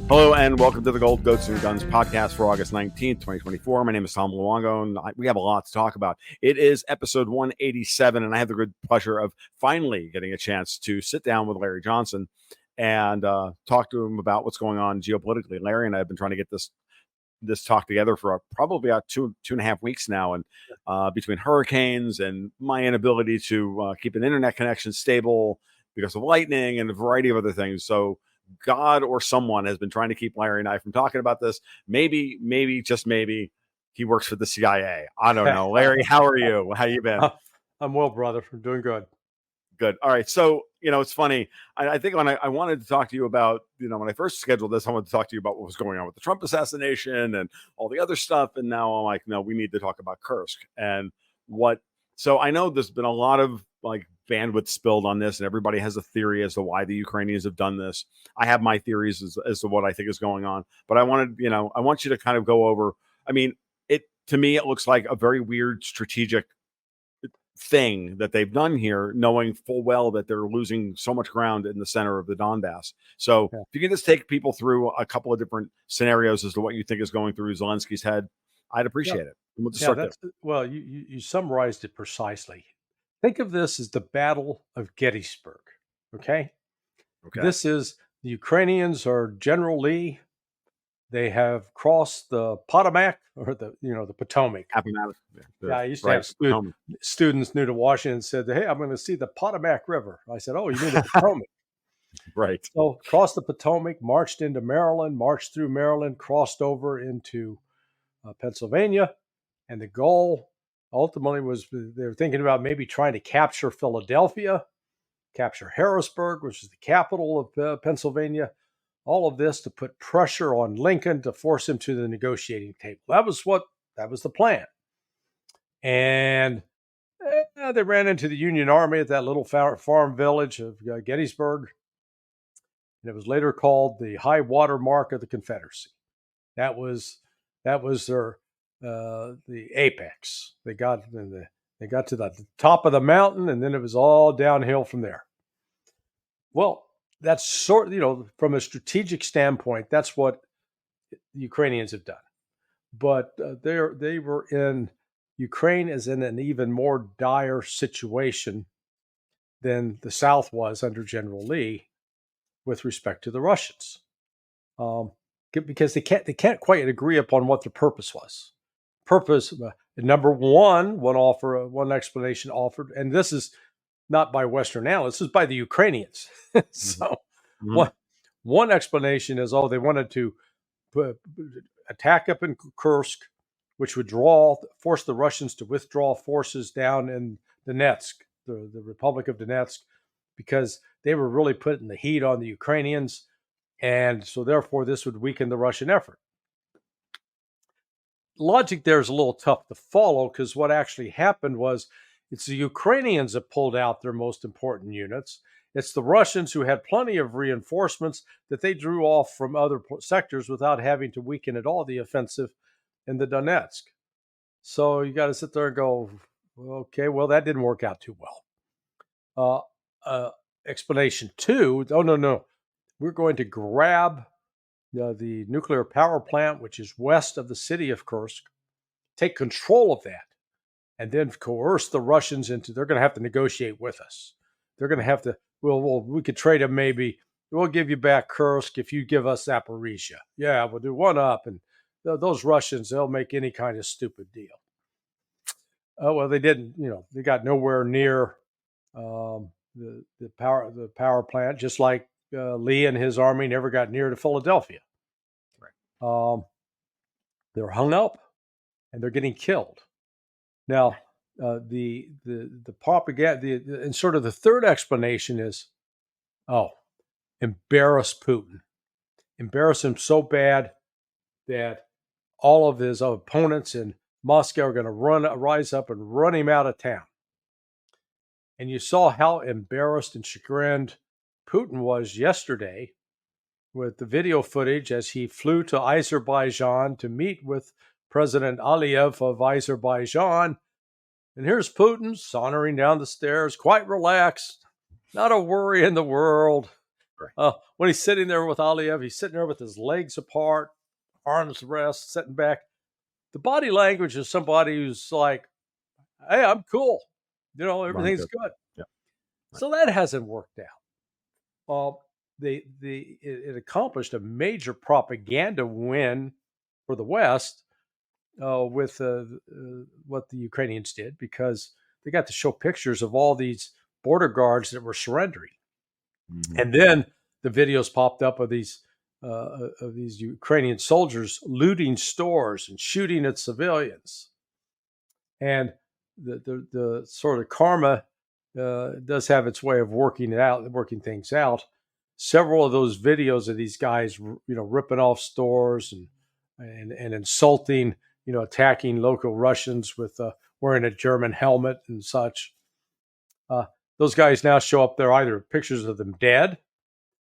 Hello and welcome to the Gold Goats and Guns podcast for August 19th, 2024. My name is Tom Luongo and we have a lot to talk about. It is episode 187 and I have the good pleasure of finally getting a chance to sit down with Larry Johnson and talk to him about what's going on geopolitically. Larry and I have been trying to get this talk together for probably about two and a half weeks now, and between hurricanes and my inability to keep an internet connection stable because of lightning and a variety of other things. So God or someone has been trying to keep Larry and I from talking about this. Maybe, just maybe he works for the CIA. I don't know. Larry, how are you? How you been? I'm well, brother. I'm doing good. Good. All right. So, it's funny. I think when I wanted to talk to you about, when I first scheduled this, I wanted to talk to you about what was going on with the Trump assassination and all the other stuff. And now I'm like, no, we need to talk about Kursk and so I know there's been a lot of bandwidth spilled on this and everybody has a theory as to why the Ukrainians have done this. I have my theories as to what I think is going on, but I want you to kind of go over, to me, it looks like a very weird strategic thing that they've done here, knowing full well that they're losing so much ground in the center of the Donbass. So if you can just take people through a couple of different scenarios as to what you think is going through Zelensky's head, I'd appreciate it. We'll just start there. Well, you summarized it precisely. Think of this as the Battle of Gettysburg. Okay. This is the Ukrainians are General Lee. They have crossed the Potomac or the Potomac. I used to have students new to Washington said, "Hey, I'm going to see the Potomac River." I said, "Oh, you mean the Potomac?" Right. So crossed the Potomac, marched into Maryland, marched through Maryland, crossed over into Pennsylvania, and the goal ultimately was they were thinking about maybe trying to capture Philadelphia, capture Harrisburg, which is the capital of Pennsylvania. All of this to put pressure on Lincoln to force him to the negotiating table. That was the plan. And they ran into the Union Army at that little farm village of Gettysburg. And it was later called the high water mark of the Confederacy. That was their the apex. They got to the top of the mountain, and then it was all downhill from there. Well, that's from a strategic standpoint, that's what the Ukrainians have done. But Ukraine is in an even more dire situation than the South was under General Lee with respect to the Russians, because they can't quite agree upon what the purpose was. Number one explanation offered, and this is not by Western analysts, this is by the Ukrainians. So one explanation is, they wanted to attack up in Kursk, which would force the Russians to withdraw forces down in Donetsk, the Republic of Donetsk, because they were really putting the heat on the Ukrainians. And so therefore this would weaken the Russian effort. Logic there is a little tough to follow, because what actually happened was it's the Ukrainians that pulled out their most important units. It's the Russians who had plenty of reinforcements that they drew off from other sectors without having to weaken at all the offensive in the Donetsk. So you got to sit there and go, okay, well, that didn't work out too well. Explanation two, no. We're going to grab the nuclear power plant, which is west of the city of Kursk, take control of that, and then coerce the Russians into, they're going to have to negotiate with us. They're going to have to, we could trade them maybe. We'll give you back Kursk if you give us Zaporizhia. Yeah, we'll do one up. And those Russians, they'll make any kind of stupid deal. Well, they didn't, they got nowhere near the power plant, just like Lee and his army never got near to Philadelphia. Right. They're hung up and they're getting killed. Now, the propaganda, and sort of the third explanation is, embarrass Putin. Embarrass him so bad that all of his opponents in Moscow are going to rise up and run him out of town. And you saw how embarrassed and chagrined Putin was yesterday with the video footage as he flew to Azerbaijan to meet with President Aliyev of Azerbaijan. And here's Putin sauntering down the stairs, quite relaxed, not a worry in the world. Right. When he's sitting there with Aliyev, he's sitting there with his legs apart, arms rest, sitting back. The body language is somebody who's like, "Hey, I'm cool. I'm Everything's good. good." Yeah. Right. So that hasn't worked out. It accomplished a major propaganda win for the West with what the Ukrainians did, because they got to show pictures of all these border guards that were surrendering, Mhm. and then the videos popped up of these Ukrainian soldiers looting stores and shooting at civilians, and the sort of karma does have its way of working things out. Several of those videos of these guys, ripping off stores and insulting, attacking local Russians with wearing a German helmet and such. Uh, those guys now show up there, either pictures of them dead,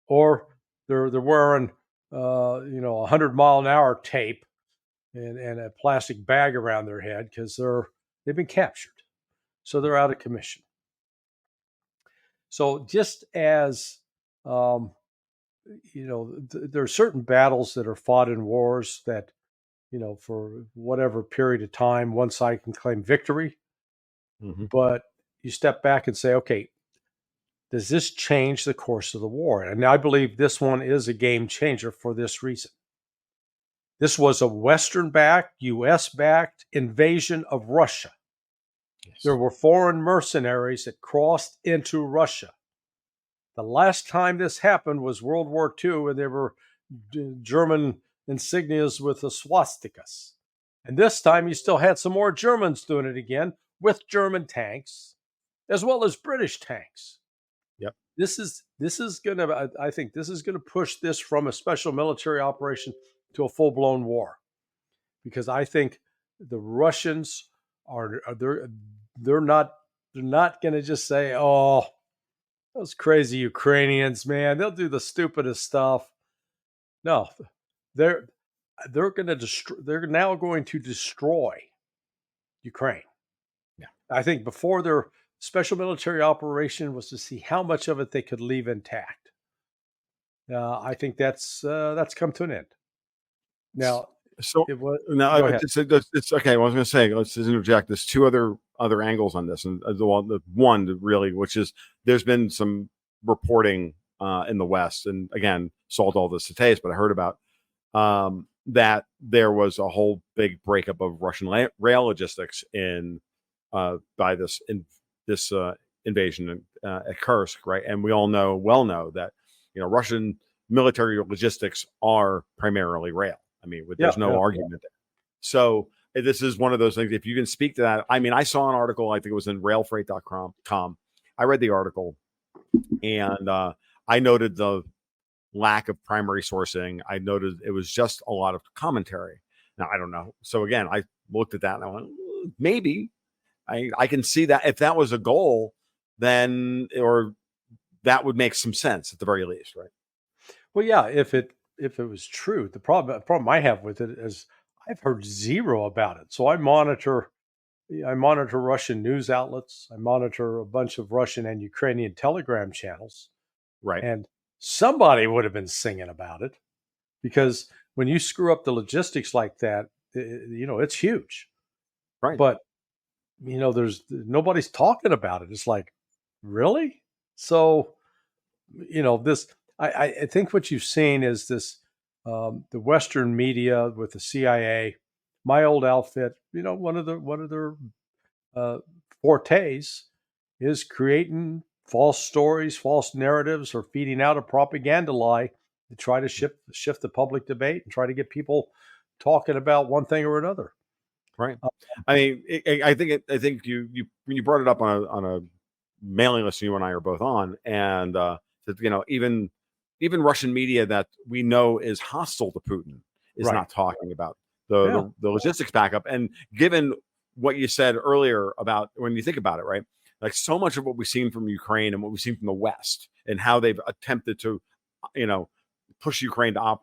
or they're wearing 100-mile-an-hour tape and a plastic bag around their head because they've been captured, so they're out of commission. So just as um, there are certain battles that are fought in wars that, for whatever period of time, one side can claim victory, Mhm. but you step back and say, okay, does this change the course of the war? And I believe this one is a game changer for this reason. This was a Western-backed, US-backed invasion of Russia. There Yes. were foreign mercenaries that crossed into Russia. The last time this happened was World War II, and there were German insignias with the swastikas. And this time you still had some more Germans doing it again with German tanks, as well as British tanks. Yep. This is gonna, I think this is gonna push this from a special military operation to a full-blown war, because I think the Russians they're not going to just say, "Oh, those crazy Ukrainians, man, they'll do the stupidest stuff." No, they're they're going to destroy. They're now going to destroy Ukraine. Yeah. I think before their special military operation was to see how much of it they could leave intact. I think that's come to an end. Now, So it was. now Go ahead. it's okay. I was going to say, let's just interject. There's two other angles on this, and the one that really, which is there's been some reporting in the West, and again, salt all this to taste, but I heard about that there was a whole big breakup of Russian rail logistics in by this invasion at Kursk, right? And we all know that Russian military logistics are primarily rail. I mean, Yeah, there's no yeah, argument there. So this is one of those things. If you can speak to that, I mean, I saw an article. I think it was in railfreight.com. I read the article, and I noted the lack of primary sourcing. I noted it was just a lot of commentary. Now I don't know. So again, I looked at that and I went, maybe I can see that if that was a goal, then or that would make some sense at the very least, right? Well, yeah, if it was true, the problem I have with it is I've heard zero about it. So I monitor Russian news outlets. I monitor a bunch of Russian and Ukrainian Telegram channels, Right. and somebody would have been singing about it, because when you screw up the logistics like that, it's huge. Right. But there's nobody's talking about it. It's like, really? So this I think what you've seen is this, the Western media with the CIA, my old outfit, one of their uh, fortes is creating false stories, false narratives, or feeding out a propaganda lie to try to shift the public debate and try to get people talking about one thing or another. Right. Uh, I mean, I think you when you brought it up on a mailing list you and I are both on, and that even Russian media that we know is hostile to Putin is right. not talking about Yeah. the logistics backup. And given what you said earlier about when you think about it, right? Like so much of what we've seen from Ukraine and what we've seen from the West and how they've attempted to, you know, push Ukraine to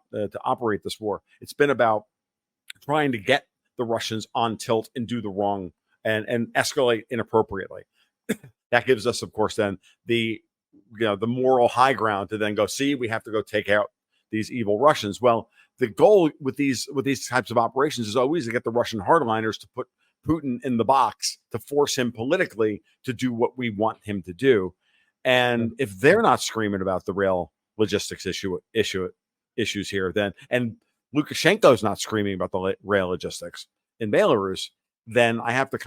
operate this war, it's been about trying to get the Russians on tilt and do the wrong and escalate inappropriately. That gives us, of course, then the the moral high ground to then go, see, we have to go take out these evil Russians. Well, the goal with these types of operations is always to get the Russian hardliners to put Putin in the box, to force him politically to do what we want him to do. And if they're not screaming about the rail logistics issues here, then, and Lukashenko's not screaming about the rail logistics in Belarus, then I have to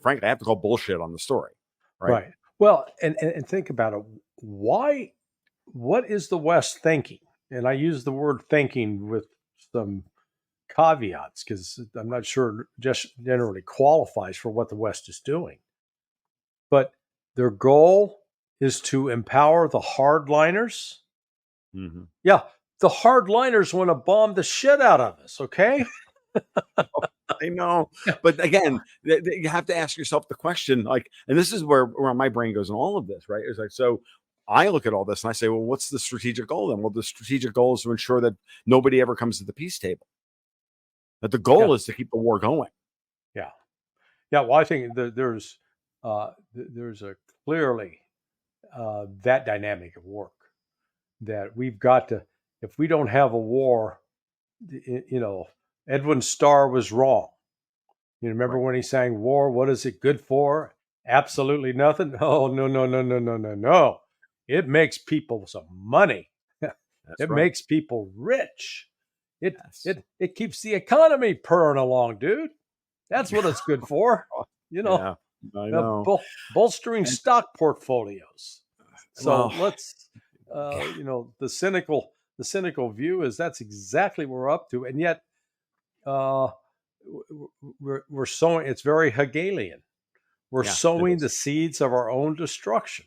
frankly, I have to call bullshit on the story. Right. Well, and think about it. Why? What is the West thinking? And I use the word thinking with some caveats because I'm not sure it just generally qualifies for what the West is doing. But their goal is to empower the hardliners. Mm-hmm. Yeah, the hardliners want to bomb the shit out of us, okay? I know. But again, you have to ask yourself the question, like, and this is where my brain goes in all of this, right? It's like, so I look at all this and I say, well, what's the strategic goal then? Well, the strategic goal is to ensure that nobody ever comes to the peace table. That the goal is to keep the war going. Yeah. Well, I think there's a clearly that dynamic of work that we've got to. If we don't have a war, Edwin Starr was wrong. You remember when he sang "War? What is it good for? Absolutely nothing." Oh no! It makes people some money. It makes people rich. It keeps the economy purring along, dude. That's what it's good for. I know. Bolstering stock portfolios. So let's, the cynical view is that's exactly what we're up to, and yet we're sowing. It's very Hegelian. We're sowing the seeds of our own destruction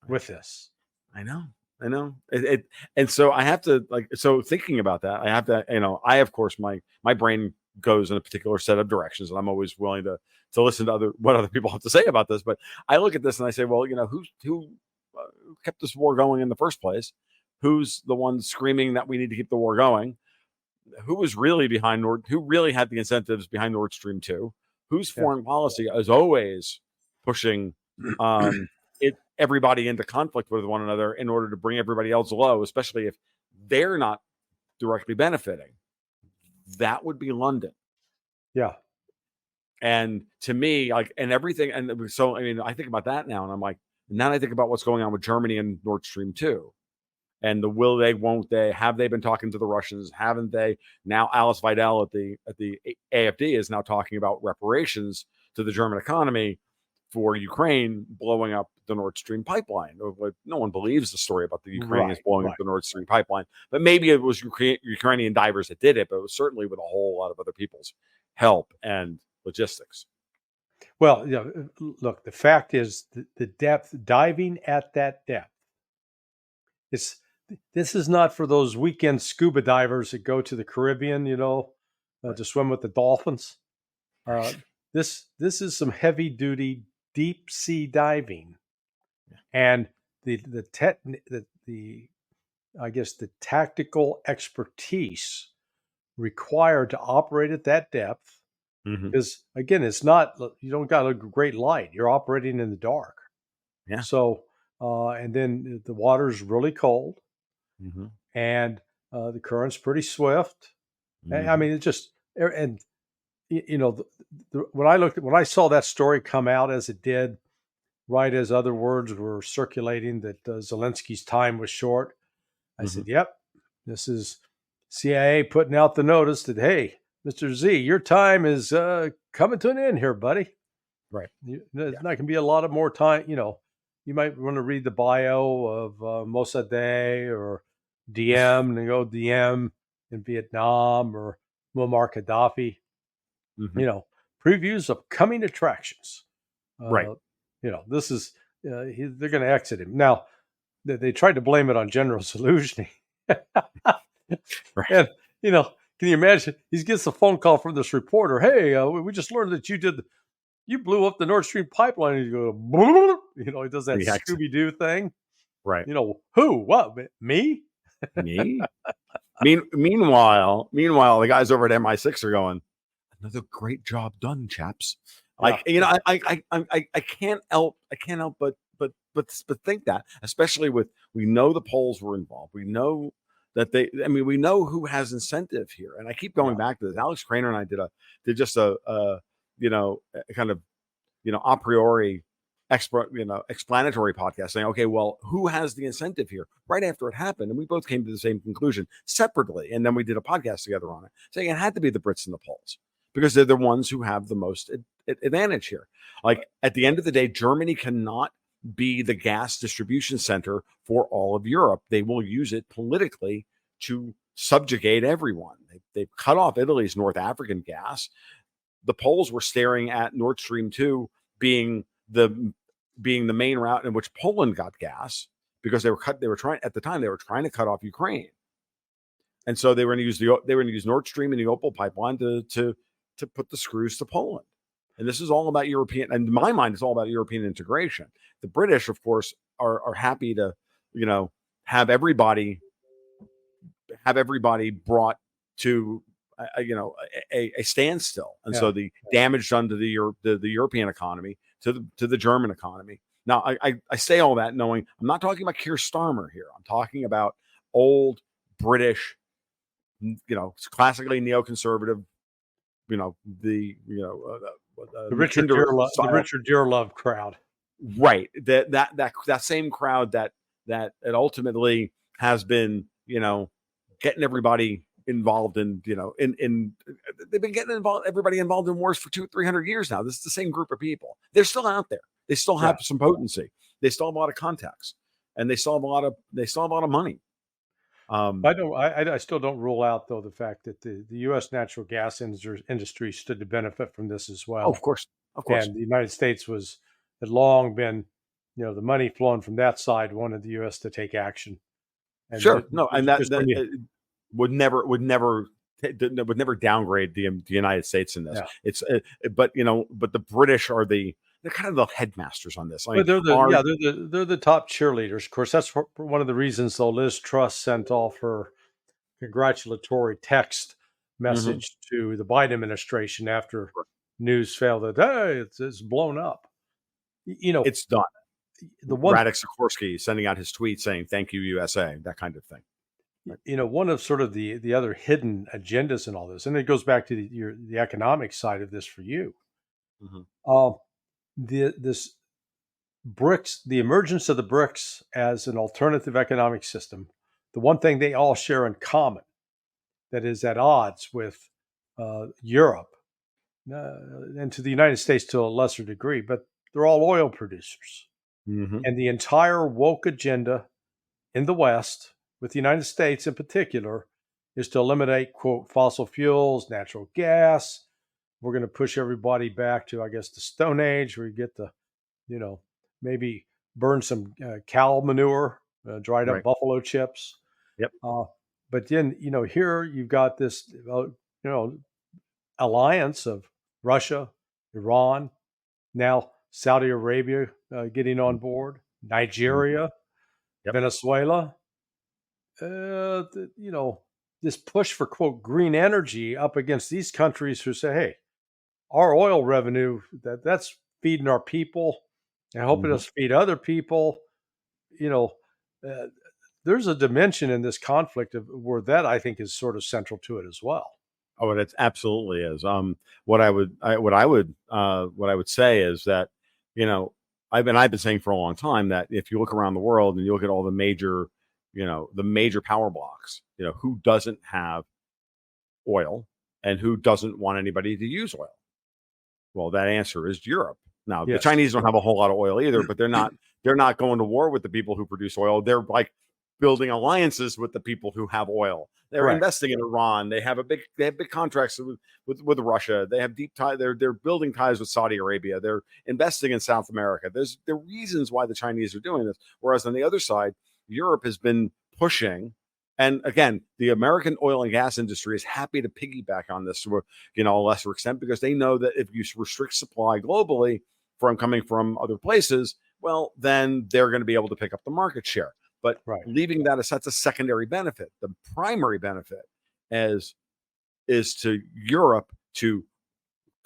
with this. I know. And so I have to thinking about that, I have to, I, of course, my brain goes in a particular set of directions, and I'm always willing to listen to what other people have to say about this. But I look at this and I say, well, who kept this war going in the first place? Who's the one screaming that we need to keep the war going? Who was really behind who really had the incentives behind Nord Stream 2? Whose foreign policy is always pushing everybody into conflict with one another in order to bring everybody else low, especially if they're not directly benefiting? That would be London. Yeah. And to me, and everything, and so, I think about that now, and I'm like, now I think about what's going on with Germany and Nord Stream 2. And the will they, won't they? Have they been talking to the Russians? Haven't they? Now Alice Weidel at the AFD is now talking about reparations to the German economy for Ukraine blowing up the Nord Stream pipeline. No one believes the story about the Ukrainians blowing up the Nord Stream pipeline. But maybe it was Ukrainian divers that did it, but it was certainly with a whole lot of other people's help and logistics. Well, look, the fact is the depth, diving at that depth, this is not for those weekend scuba divers that go to the Caribbean, to swim with the dolphins. This is some heavy duty deep sea diving, and the tactical expertise required to operate at that depth is, again, it's not, you don't got a great light. You're operating in the dark. Yeah. So and then the water's really cold. And the current's pretty swift. It's just, and when I saw that story come out as it did, right as other words were circulating that Zelensky's time was short, I said, "Yep, this is CIA putting out the notice that, hey, Mr. Z, your time is coming to an end here, buddy. Right? There's not going to be a lot of more time. You might want to read the bio of Mossadegh or Diem, and go Diem in Vietnam, or Muammar Gaddafi. Previews of coming attractions. Right. This is they're going to exit him now. They tried to blame it on General Zaluzhny, right. And can you imagine? He gets a phone call from this reporter. Hey, we just learned that you blew up the Nord Stream pipeline. And you go, he does that Scooby-Doo thing. Right. Who? What? Me? Me? Meanwhile, the guys over at MI6 are going, another great job done, chaps. Like, I can't help but but think that, especially we know the Poles were involved. We know that we know who has incentive here. And I keep going back to this. Alex Craner and I did just a kind of, a priori explanatory podcast saying, okay, well, who has the incentive here right after it happened? And we both came to the same conclusion separately. And then we did a podcast together on it, saying it had to be the Brits and the Poles because they're the ones who have the most advantage here. Like at the end of the day, Germany cannot be the gas distribution center for all of Europe. They will use it politically to subjugate everyone. They've cut off Italy's North African gas. The Poles were staring at Nord Stream 2 being the main route in which Poland got gas because they were trying to cut off Ukraine. And so they were going to use Nord Stream and the Opal pipeline to put the screws to Poland. And this is all about European, and in my mind, it's all about European integration. The British, of course, are happy to, have everybody brought to, a standstill. And so the damage done to the European economy, to the German economy. Now, I say all that knowing I'm not talking about Keir Starmer here. I'm talking about old British, classically neoconservative, the Richard Dearlove crowd, right? That same crowd that ultimately has been, getting everybody involved in they've been getting everybody involved in wars for 200-300 years now. This is the same group of people. They're still out there. They still have some potency. They still have a lot of contacts, and they still have a lot of money. I still don't rule out though the fact that the U.S. natural gas industry stood to benefit from this as well. Oh, of course. And the United States had long been, the money flowing from that side wanted the U.S. to take action. And that would never downgrade the United States in this. Yeah. It's but the British they're kind of the headmasters on this. They're the top cheerleaders. Of course, that's one of the reasons though Liz Truss sent off her congratulatory text message to the Biden administration after news fell that it's blown up. It's done. Radek Sikorski sending out his tweet saying "Thank you, USA," that kind of thing. Right. One of sort of the other hidden agendas in all this, and it goes back to the economic side of this for you. This BRICS, the emergence of the BRICS as an alternative economic system, the one thing they all share in common that is at odds with Europe and to the United States to a lesser degree, but they're all oil producers. And the entire woke agenda in the West, with the United States in particular, is to eliminate, quote, fossil fuels, natural gas. We're going to push everybody back to, I guess, the Stone Age, where you get to, maybe burn some cow manure, dried up buffalo chips. Yep. But then, here you've got this, alliance of Russia, Iran, now Saudi Arabia getting on board, Nigeria, Venezuela. This push for, quote, green energy up against these countries who say, hey, our oil revenue, that's feeding our people and helping us feed other people. There's a dimension in this conflict where that I think is sort of central to it as well. Oh, it absolutely is. What I would say is that, I've been saying for a long time that if you look around the world and you look at all the major power blocks, who doesn't have oil and who doesn't want anybody to use oil? Well, that answer is Europe. Now, the Chinese don't have a whole lot of oil either, but they're not going to war with the people who produce oil. They're like building alliances with the people who have oil. They're investing in Iran. They have big contracts with Russia. They have deep ties. They're building ties with Saudi Arabia. They're investing in South America. There are reasons why the Chinese are doing this. Whereas on the other side, Europe has been pushing. And again, the American oil and gas industry is happy to piggyback on this to a lesser extent because they know that if you restrict supply globally from coming from other places, well, then they're going to be able to pick up the market share. But leaving that aside, that's a secondary benefit. The primary benefit is to Europe to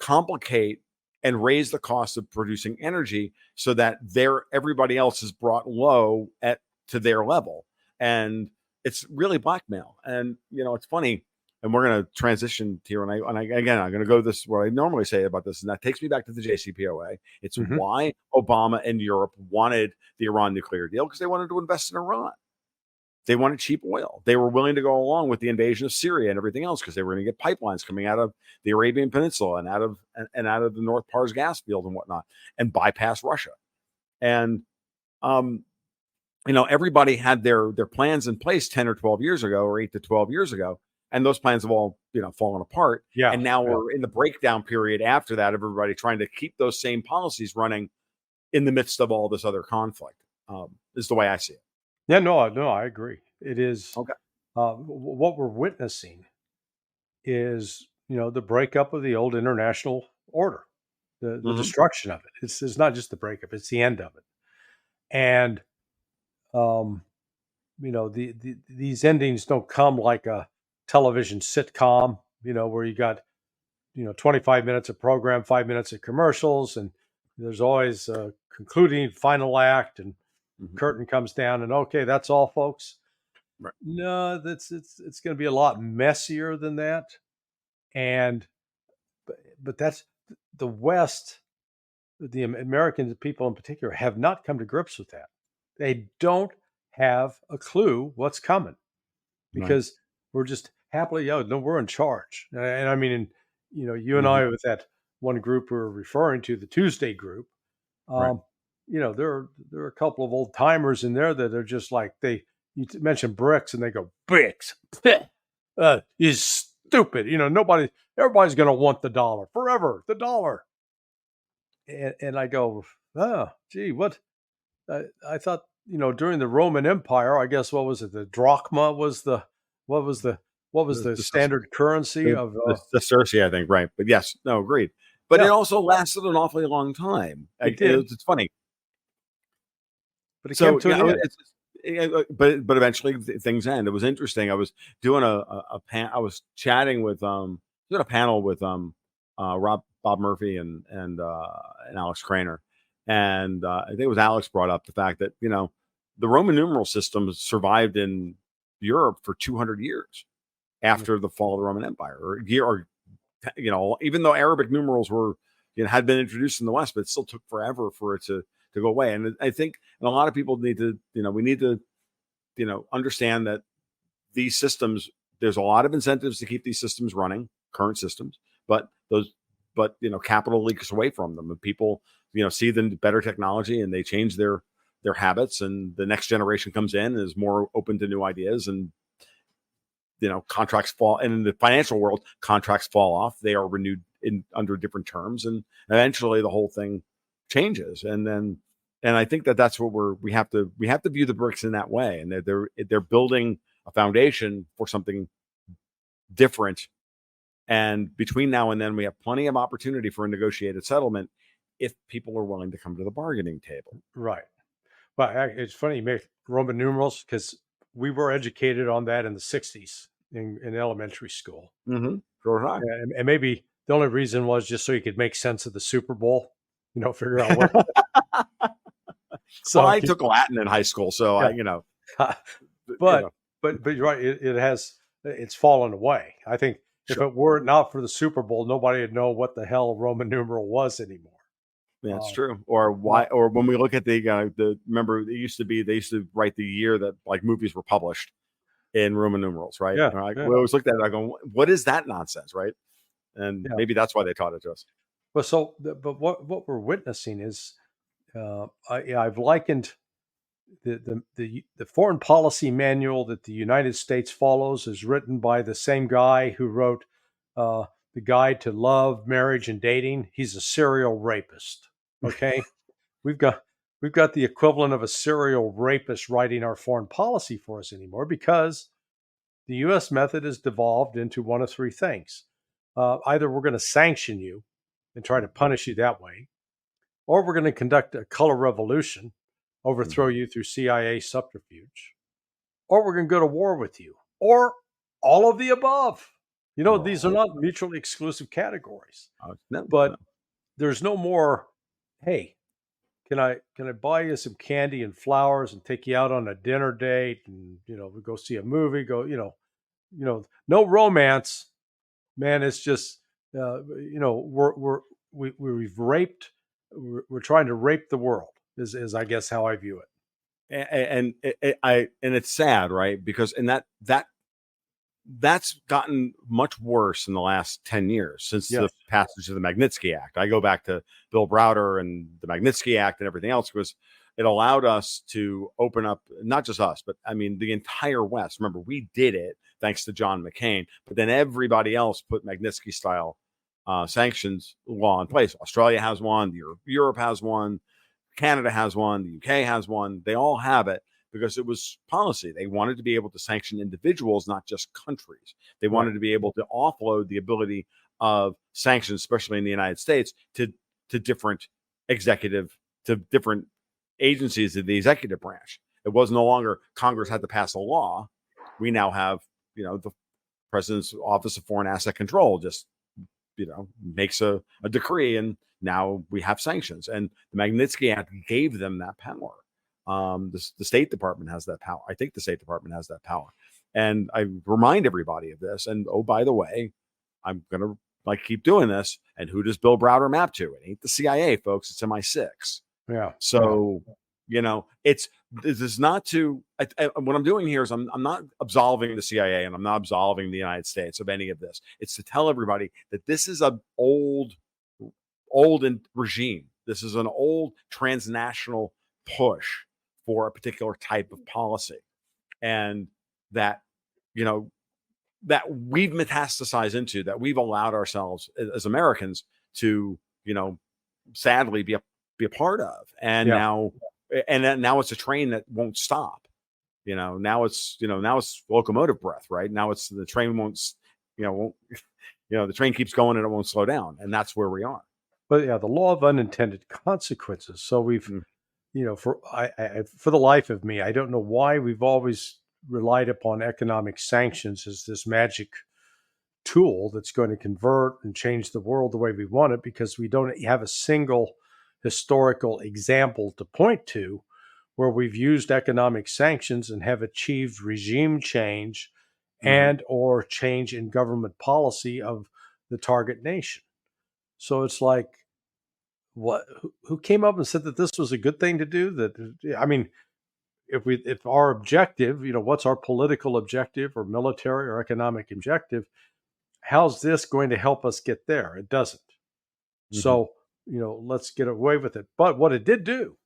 complicate and raise the cost of producing energy so that everybody else is brought low to their level. And it's really blackmail. And it's funny. And we're going to transition here. And again, I'm going to go this what I normally say about this, and that takes me back to the JCPOA. It's Mm-hmm. why Obama and Europe wanted the Iran nuclear deal, because they wanted to invest in Iran. They wanted cheap oil. They were willing to go along with the invasion of Syria and everything else because they were going to get pipelines coming out of the Arabian Peninsula and out of the North Pars gas field and whatnot, and bypass Russia. And everybody had their plans in place 10 or 12 years ago, or 8 to 12 years ago, and those plans have all fallen apart. Yeah. And now we're in the breakdown period after that. Everybody trying to keep those same policies running in the midst of all this other conflict. Is the way I see it. Yeah, no, I agree. It is Okay. What we're witnessing is, the breakup of the old international order, the destruction of it. It's not just the breakup; it's the end of it. And these endings don't come like a television sitcom, where you got 25 minutes of program, 5 minutes of commercials, and there's always a concluding final act, and curtain comes down, and okay, that's all, folks. Right. No, it's going to be a lot messier than that. And but that's the West, the American people in particular, have not come to grips with that. They don't have a clue what's coming, because we're just happily, no, we're in charge. And I mean, you and I, with that one group we're referring to, the Tuesday group, there are a couple of old timers in there that are just like, you mention BRICS and they go, BRICS, is stupid. Everybody's going to want the dollar forever, the dollar. And I go, oh, gee, what? I thought, during the Roman Empire, I guess, what was it? The drachma was the standard currency of the Cersei, I think, right? But yes, no, agreed. But it also lasted an awfully long time. It's funny. But it came to an end. But eventually things end. It was interesting. I was doing I was chatting with doing a panel with Bob Murphy and Alex Craner, and I think it was Alex brought up the fact that the Roman numeral system survived in Europe for 200 years after the fall of the Roman Empire, or even though Arabic numerals were had been introduced in the West, but it still took forever for it to go away. And I think a lot of people need to we need to understand that these systems, there's a lot of incentives to keep these systems running, current systems, but capital leaks away from them, and people see the better technology and they change their habits, and the next generation comes in and is more open to new ideas, and contracts fall, and in the financial world, contracts fall off. They are renewed under different terms, and eventually the whole thing changes. And I think that's what we have to view the BRICS in that way, and they're building a foundation for something different. And between now and then, we have plenty of opportunity for a negotiated settlement if people are willing to come to the bargaining table. Right. Well, it's funny you make Roman numerals, because we were educated on that in the 60s in elementary school. Sure. And maybe the only reason was just so you could make sense of the Super Bowl, figure out what. So I took Latin in high school, so yeah. But you're right. It's fallen away. I think if it were not for the Super Bowl, nobody would know what the hell Roman numeral was anymore. That's true. Or why? Or when we look at remember, they used to write the year that like movies were published in Roman numerals, right? Yeah. We always looked at it. I go, what is that nonsense, right? And maybe that's why they taught it to us. Well, but what we're witnessing is, I've likened the foreign policy manual that the United States follows is written by the same guy who wrote the Guide to Love, Marriage, and Dating. He's a serial rapist. Okay, we've got the equivalent of a serial rapist writing our foreign policy for us anymore, because the U.S. method has devolved into one of three things: either we're going to sanction you and try to punish you that way, or we're going to conduct a color revolution, overthrow you through CIA subterfuge, or we're going to go to war with you, or all of the above. These are not mutually exclusive categories. No. But there's no more, hey, can I buy you some candy and flowers and take you out on a dinner date and we go see a movie, no romance, man. It's just we've raped, we're trying to rape the world is I guess how I view it. And it's sad, right? Because that's gotten much worse in the last 10 years since Yes. the passage of the Magnitsky Act. I go back to Bill Browder and the Magnitsky Act and everything else, because it allowed us to open up, not just us, but I mean, the entire West. Remember, we did it thanks to John McCain, but then everybody else put Magnitsky style sanctions law in place. Australia has one, Europe has one, Canada has one, the UK has one. They all have it because it was policy. They wanted to be able to sanction individuals, not just countries. They wanted to be able to offload the ability of sanctions, especially in the United States, to different to different agencies of the executive branch. It was no longer Congress had to pass a law. We now have, the President's Office of Foreign Asset Control just, makes a decree, and now we have sanctions. And the Magnitsky Act gave them that power. The State Department has that power. I think the State Department has that power. And I remind everybody of this. And oh, by the way, I'm gonna keep doing this. And who does Bill Browder map to? It ain't the CIA, folks. It's MI6. Yeah. So this is not to. What I'm doing here is I'm not absolving the CIA and I'm not absolving the United States of any of this. It's to tell everybody that this is an old regime. This is an old transnational push for a particular type of policy, and that that we've metastasized into, that we've allowed ourselves as Americans to sadly be a part of. And now it's a train that won't stop. Now it's locomotive breath, right? Now it's the train the train keeps going and it won't slow down, and that's where we are. But yeah, the law of unintended consequences. So we've for the life of me, I don't know why we've always relied upon economic sanctions as this magic tool that's going to convert and change the world the way we want it, because we don't have a single historical example to point to where we've used economic sanctions and have achieved regime change and or change in government policy of the target nation. So it's like, who came up and said that this was a good thing to do? That, I mean, if our objective, what's our political objective or military or economic objective, how's this going to help us get there? It doesn't. So, let's get away with it. But what it did do,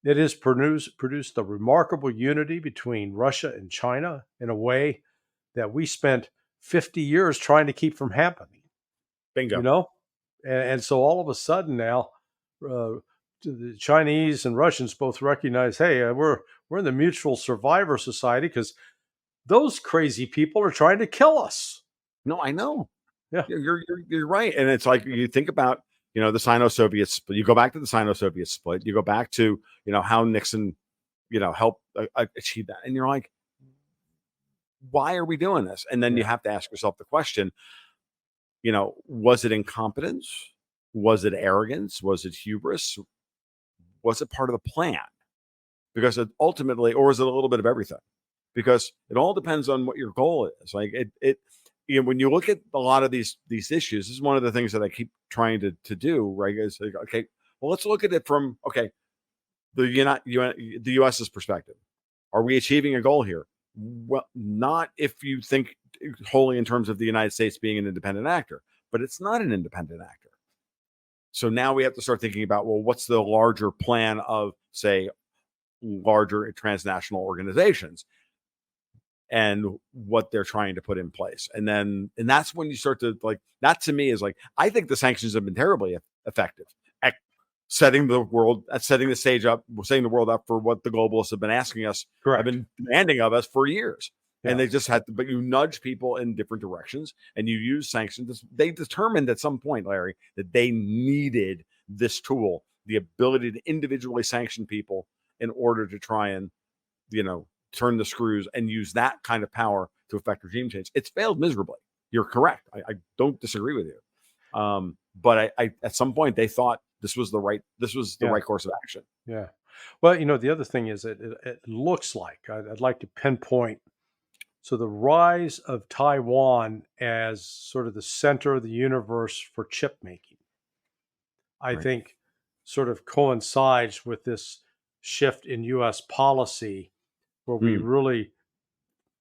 it has produced a remarkable unity between Russia and China in a way that we spent 50 years trying to keep from happening. Bingo. And so all of a sudden now, the Chinese and Russians both recognize, hey, we're in the mutual survivor society because those crazy people are trying to kill us. No, I know. Yeah, you're right. And it's like, you think about the Sino-Soviet split. You go back to the Sino-Soviet split. You go back to how Nixon helped achieve that, and you're like, why are we doing this? And then you have to ask yourself the question, was it incompetence? Was it arrogance? Was it hubris? Was it part of the plan? Because ultimately, or is it a little bit of everything? Because it all depends on what your goal is. Like when you look at a lot of these issues, this is one of the things that I keep trying to do, right? Is like, okay, well, let's look at it from the US's perspective. Are we achieving a goal here? Well, not if you think wholly in terms of the United States being an independent actor, but it's not an independent actor. So now we have to start thinking about, well, what's the larger plan of, say, larger transnational organizations and what they're trying to put in place. And that's when you start to, like, that to me is like, I think the sanctions have been terribly effective at setting the stage up, setting the world up for what the globalists have been asking us, have been demanding of us for years. Yeah. And they just had to, but you nudge people in different directions and you use sanctions. They determined at some point, Larry, that they needed this tool, the ability to individually sanction people in order to try and, turn the screws and use that kind of power to affect regime change. It's failed miserably. You're correct. I don't disagree with you. But I at some point they thought this was the Yeah. right course of action. Yeah. Well, the other thing is that it looks like I'd like to pinpoint. So the rise of Taiwan as sort of the center of the universe for chip making, I Right. think, sort of coincides with this shift in U.S. policy where we Mm. really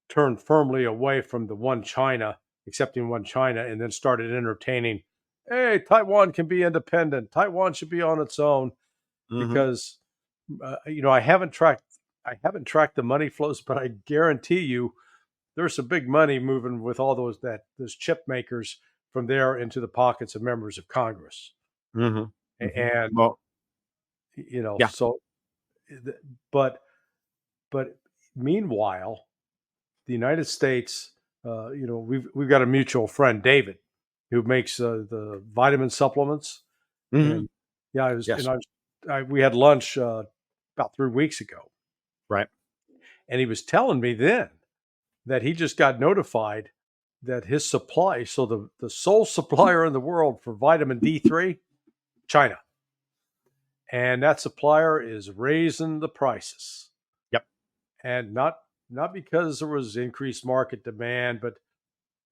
turned firmly away from the one China, accepting one China, and then started entertaining, hey, Taiwan can be independent. Taiwan should be on its own Hmm. because I haven't tracked the money flows, but I guarantee you there's some big money moving with all those chip makers from there into the pockets of members of Congress. Hmm. Hmm. And Well, yeah. so th- but but meanwhile, the United States, we've got a mutual friend, David, who makes the vitamin supplements. Hmm. And yeah, I was and Yes. we had lunch about 3 weeks ago, Right. and he was telling me then that he just got notified that his supply, so the sole supplier in the world for vitamin D3, China, and that supplier is raising the prices, Yep. and not because there was increased market demand, but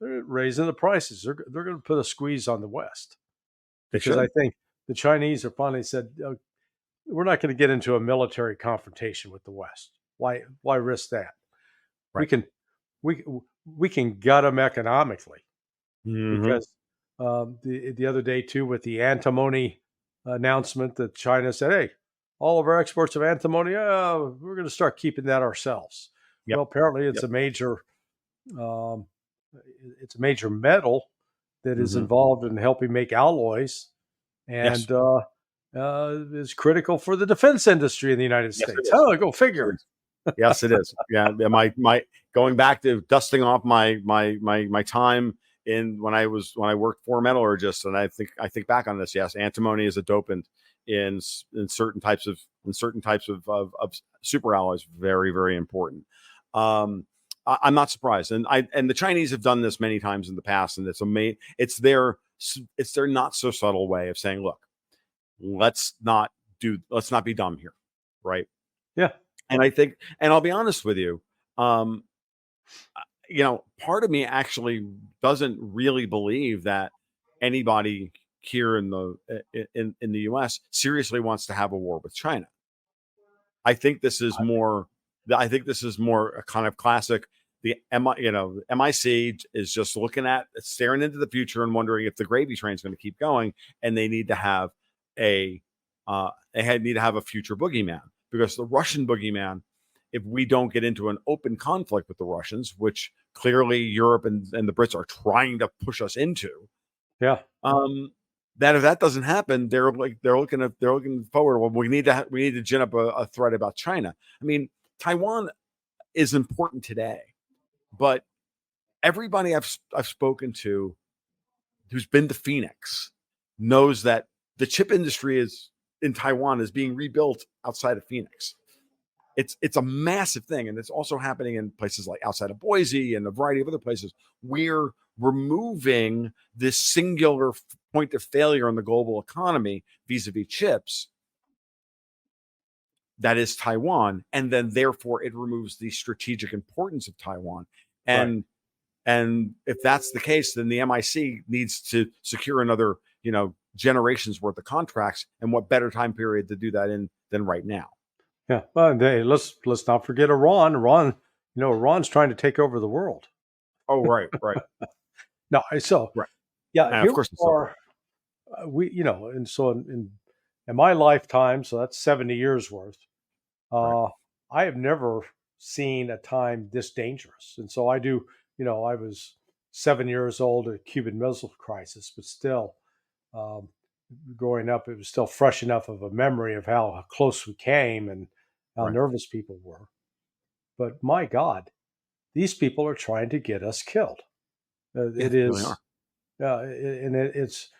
they're raising the prices. They're going to put a squeeze on the West They because I should. think the Chinese have finally said, we're not going to get into a military confrontation with the West. Why risk that? We Right. can we we can gut them economically Hmm. because the other day too with the antimony announcement that China said, hey, all of our exports of antimony, we're going to start keeping that ourselves. Yep. Well, apparently Yep. um, it's a major metal that is Hmm. involved in helping make alloys Yes. and is critical for the defense industry in the United Yes, it States. is. Oh, go Yes, it figure. is. Yes, it is. Yeah, yeah, my going back to dusting off my time in when I worked for metallurgists, and I think back on this. Yes, antimony is a dopant in certain types of super alloys. Very, very important. I'm not surprised, and the Chinese have done this many times in the past, and it's their not so subtle way of saying, look, let's not be dumb here, right? Yeah. And I'll be honest with you, um, part of me actually doesn't really believe that anybody here in the U.S. seriously wants to have a war with China. I think this is more. I think this is more a kind of classic. MIC is just staring into the future and wondering if the gravy train is going to keep going, and they need to have a need to have a future boogeyman, because the Russian boogeyman, if we don't get into an open conflict with the Russians, which clearly Europe and the Brits are trying to push us into, Yeah. that if that doesn't happen, they're looking forward. Well, we need to gin up a threat about China. I mean, Taiwan is important today, but everybody I've spoken to who's been to Phoenix knows that the chip industry is in Taiwan is being rebuilt outside of Phoenix. It's a massive thing, and it's also happening in places like outside of Boise and a variety of other places. We're removing this singular point of failure in the global economy vis-a-vis chips, that is Taiwan, and then therefore it removes the strategic importance of Taiwan. Right. And if that's the case, then the MIC needs to secure another, generations worth of contracts. And what better time period to do that in than right now? Yeah. Well, and hey, let's not forget Iran. Iran's trying to take over the world. Oh, right, right, No, so right. yeah, And of here course, we it's so are. And so in my lifetime, so that's 70 years worth. right, Uh, I have never seen a time this dangerous, and so I do. I was 7 years old at Cuban Missile Crisis, but still, um, growing up, it was still fresh enough of a memory of how close we came and how right. nervous people were. But my God, these people are trying to get us killed. Yeah, It they really is, are. it's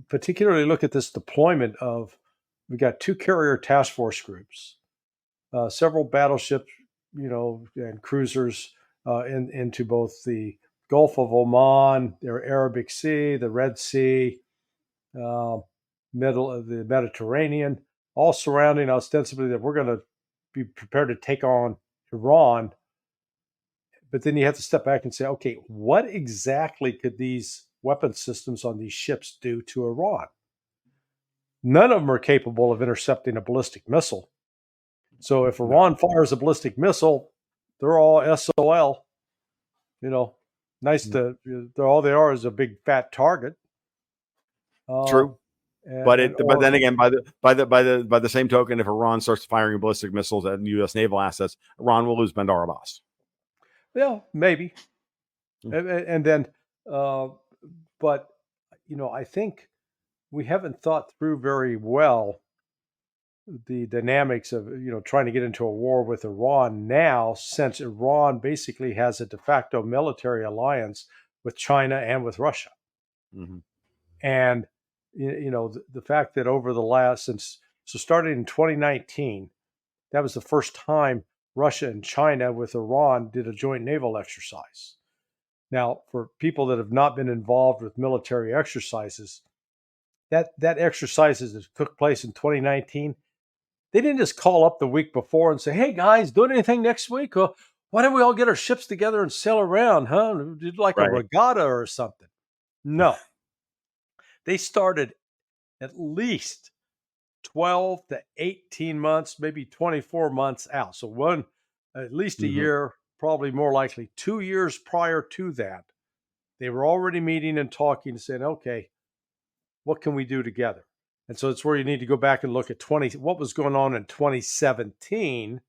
particularly look at this deployment of we got two carrier task force groups, several battleships, and cruisers into both the Gulf of Oman, their Arabic Sea, the Red Sea, middle of the Mediterranean, all surrounding ostensibly that we're going to be prepared to take on Iran. But then you have to step back and say, okay, what exactly could these weapon systems on these ships do to Iran? None of them are capable of intercepting a ballistic missile. So if Iran fires a ballistic missile, they're all SOL. Nice to, all they are is a big fat target. True. But then again, by the same token, if Iran starts firing ballistic missiles at U.S. naval assets, Iran will lose Bandar Abbas. Yeah, maybe. And then, but I think we haven't thought through very well the dynamics of trying to get into a war with Iran now, since Iran basically has a de facto military alliance with China and with Russia. Mm-hmm. And the fact that over the last starting in 2019, that was the first time Russia and China with Iran did a joint naval exercise. Now, for people that have not been involved with military exercises, that exercises that took place in 2019, they didn't just call up the week before and say, "Hey guys, doing anything next week? Why don't we all get our ships together and sail around, huh? Do like a regatta or something?" No. They started at least 12 to 18 months, maybe 24 months out. So at least a year, probably more likely 2 years prior to that, they were already meeting and talking and saying, okay, what can we do together? And so it's where you need to go back and look at what was going on in 2017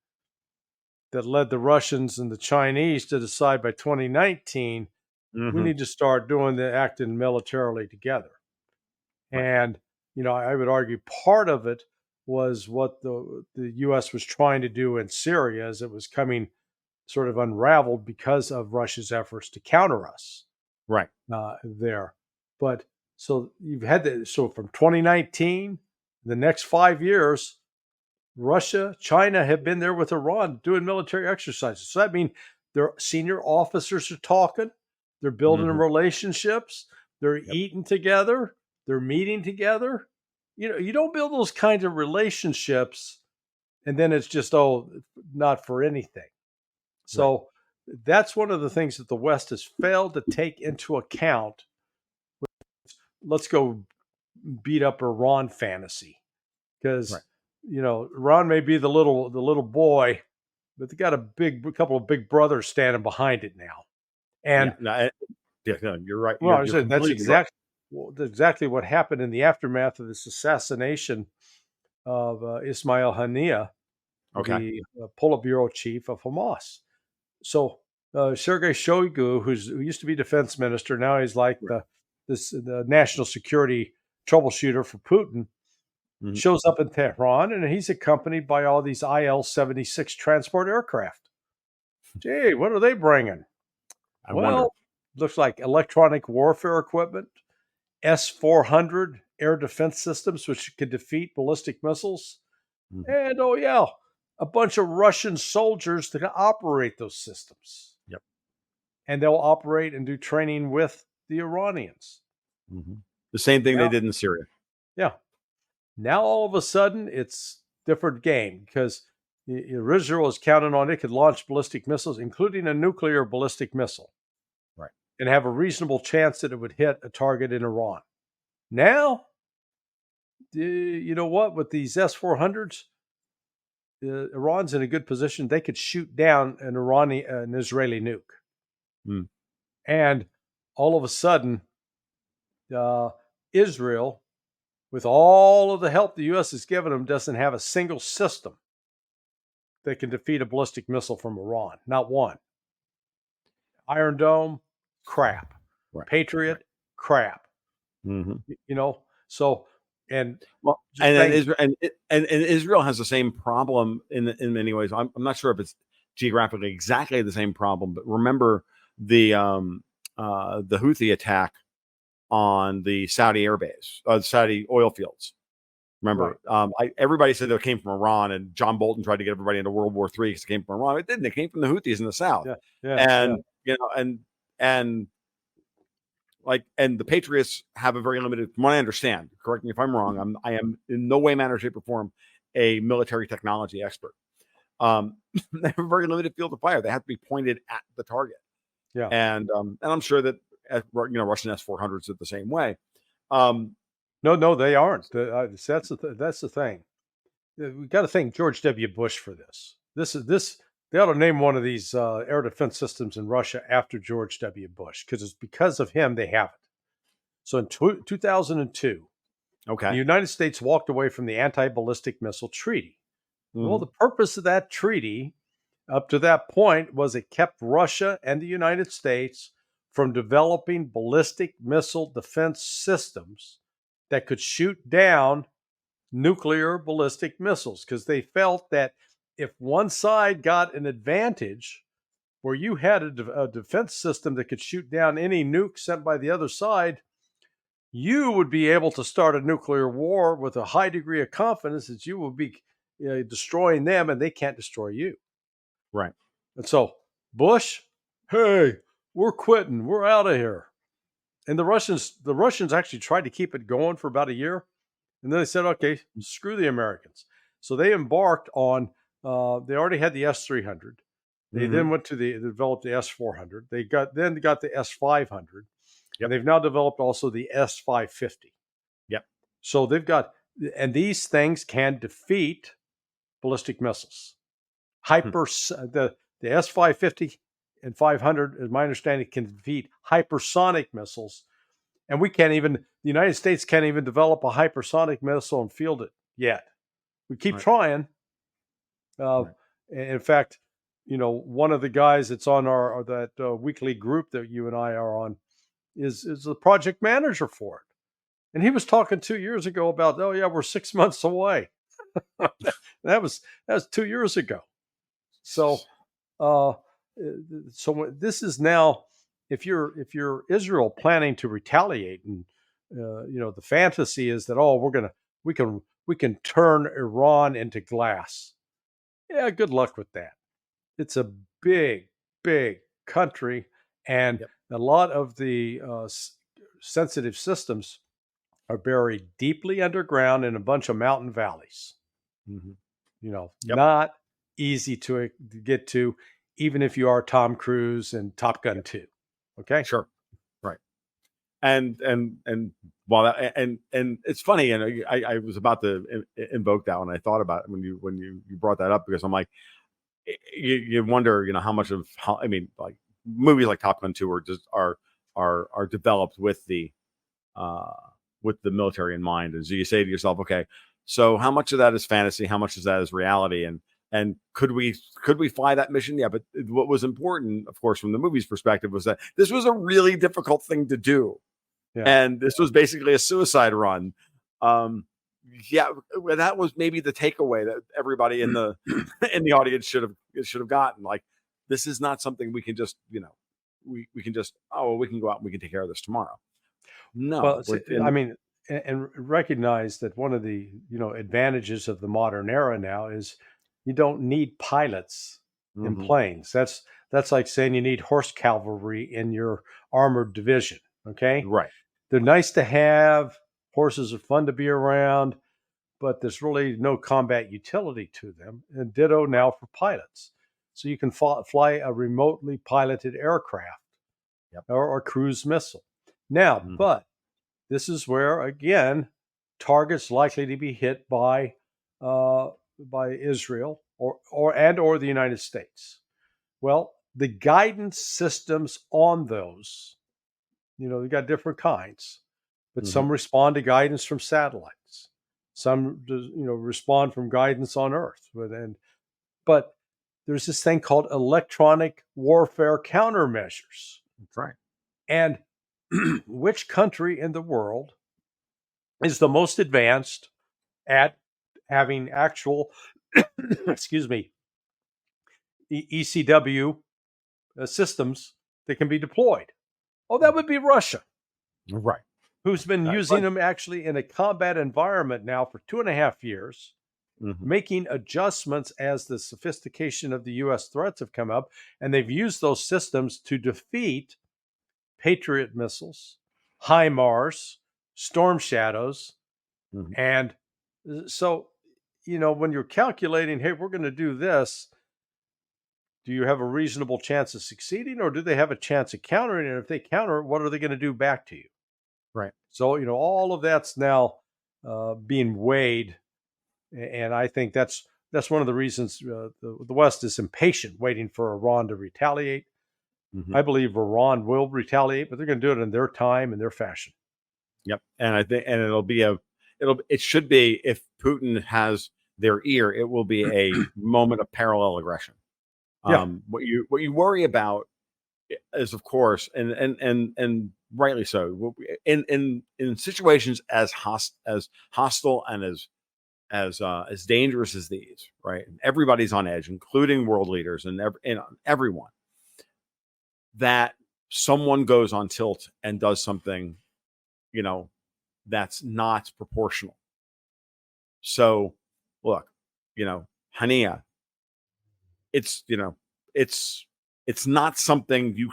that led the Russians and the Chinese to decide by 2019, we need to start acting militarily together. And, I would argue part of it was what the U.S. was trying to do in Syria as it was coming sort of unraveled because of Russia's efforts to counter us. Right. There. But so you've had so from 2019, the next 5 years, Russia, China have been there with Iran doing military exercises. So that means their senior officers are talking, they're building relationships, they're eating together, they're meeting together. You don't build those kinds of relationships and then it's just, not for anything. So that's one of the things that the West has failed to take into account. Let's go beat up Iran fantasy, because Iran may be the little boy, but they got a couple of big brothers standing behind it now. And you're right. Well, that's exactly what happened in the aftermath of this assassination of Ismail Haniyeh, the Politburo chief of Hamas. So Sergei Shoigu, who used to be defense minister, now he's like the national security troubleshooter for Putin, shows up in Tehran, and he's accompanied by all these IL-76 transport aircraft. Gee, what are they bringing? I wonder. Looks like electronic warfare equipment, S-400 air defense systems, which can defeat ballistic missiles, and a bunch of Russian soldiers to operate those systems. Yep. And they'll operate and do training with the Iranians. The same thing they did in Syria. Yeah. Now all of a sudden it's different game, because Israel was counting on it could launch ballistic missiles, including a nuclear ballistic missile, and have a reasonable chance that it would hit a target in Iran. Now, you know what? With these S-400s, Iran's in a good position. They could shoot down an Israeli nuke. And all of a sudden, Israel, with all of the help the U.S. has given them, doesn't have a single system that can defeat a ballistic missile from Iran. Not one. Iron Dome, crap. Patriot, crap. So and Israel has the same problem in many ways. I'm not sure if it's geographically exactly the same problem, but remember the Houthi attack on the Saudi airbase, Saudi oil fields. Remember, everybody said it came from Iran, and John Bolton tried to get everybody into World War III because it came from Iran. It didn't. It came from the Houthis in the south. And and and the Patriots have a very limited, from what I understand, correct me if I'm wrong, I am in no way, manner, shape, or form a military technology expert. They have a very limited field of fire. They have to be pointed at the target. Yeah. And I'm sure that Russian S-400s are the same way. No, they aren't. That's the thing. We got to thank George W. Bush for this. They ought to name one of these air defense systems in Russia after George W. Bush, because it's because of him they have it. So in 2002, Okay. the United States walked away from the anti-ballistic missile treaty. Mhm. Well, the purpose of that treaty up to that point was it kept Russia and the United States from developing ballistic missile defense systems that could shoot down nuclear ballistic missiles, because they felt that if one side got an advantage where you had a defense system that could shoot down any nuke sent by the other side, you would be able to start a nuclear war with a high degree of confidence that you will be destroying them and they can't destroy you. Right. And so Bush, hey, we're quitting. We're out of here. And the Russians actually tried to keep it going for about a year. And then they said, okay, screw the Americans. So they embarked on, they already had the S-300. They then went to they developed the S-400. They got the S-500. Yep. And they've now developed also the S-550. Yep. So they've got, and these things can defeat ballistic missiles. The S-550 and 500, as my understanding, can defeat hypersonic missiles. And the United States can't even develop a hypersonic missile and field it yet. We keep trying. In fact, one of the guys that's on that weekly group that you and I are on is the project manager for it. And he was talking 2 years ago about, oh yeah, we're 6 months away. that was 2 years ago. So this is now, if you're Israel planning to retaliate, and the fantasy is that we can turn Iran into glass. Yeah, good luck with that. It's a big country, and a lot of the sensitive systems are buried deeply underground in a bunch of mountain valleys. Not easy to get to, even if you are Tom Cruise and Top Gun 2. Okay. Sure. Right. And while and it's funny, and I was about to invoke that when I thought about it, when you brought that up, because I'm like, you wonder, how much of like movies like Top Gun 2 are developed with the military in mind. And so you say to yourself, okay, so how much of that is fantasy? How much of that is reality? And could we fly that mission? Yeah, but what was important, of course, from the movie's perspective, was that this was a really difficult thing to do, and this was basically a suicide run. That was maybe the takeaway that everybody in the audience should have gotten. Like, this is not something we can just we can just we can go out and we can take care of this tomorrow. No, well, and recognize that one of the advantages of the modern era now is you don't need pilots in planes. That's like saying you need horse cavalry in your armored division. Okay, right? They're nice to have. Horses are fun to be around, but there's really no combat utility to them. And ditto now for pilots. So you can fly a remotely piloted aircraft or cruise missile. Now, but this is where, again, targets likely to be hit by Israel or the United States. Well, the guidance systems on those, they've got different kinds, but some respond to guidance from satellites. Some, respond from guidance on Earth. But there's this thing called electronic warfare countermeasures. That's right. And which country in the world is the most advanced at having actual, ECW systems that can be deployed? Oh, that would be Russia. Right. Who's been using them actually in a combat environment now for 2.5 years, making adjustments as the sophistication of the U.S. threats have come up, and they've used those systems to defeat Patriot missiles, HIMARS, Storm Shadows. Mhm. And so, when you're calculating, hey, we're going to do this, do you have a reasonable chance of succeeding, or do they have a chance of countering? And if they counter, what are they going to do back to you? Right. So, all of that's now being weighed. And I think that's one of the reasons the West is impatient, waiting for Iran to retaliate. Mhm. I believe Iran will retaliate, but they're going to do it in their time and their fashion. Yep. And I think, and it should be, if Putin has their ear, it will be a moment of parallel aggression. Yeah. What you worry about is, of course, and rightly so, in situations as hostile and as dangerous as these, right? Everybody's on edge, including world leaders and everyone. That someone goes on tilt and does something, that's not proportional. So, look, Hania, it's it's it's not something you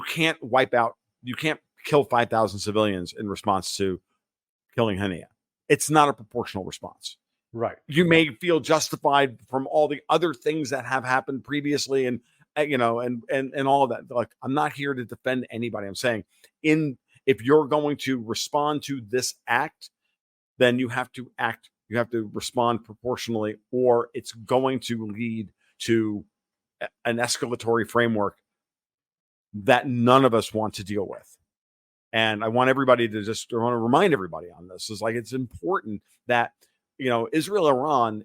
can't wipe out. You can't kill 5,000 civilians in response to killing Hania. It's not a proportional response. Right. You may feel justified from all the other things that have happened previously, and and all of that. Like, I'm not here to defend anybody. I'm saying, if you're going to respond to this act, then you have to act. You have to respond proportionally, or it's going to lead to an escalatory framework that none of us want to deal with. And I want everybody to I want to remind everybody on this, is like, it's important that, Israel, Iran,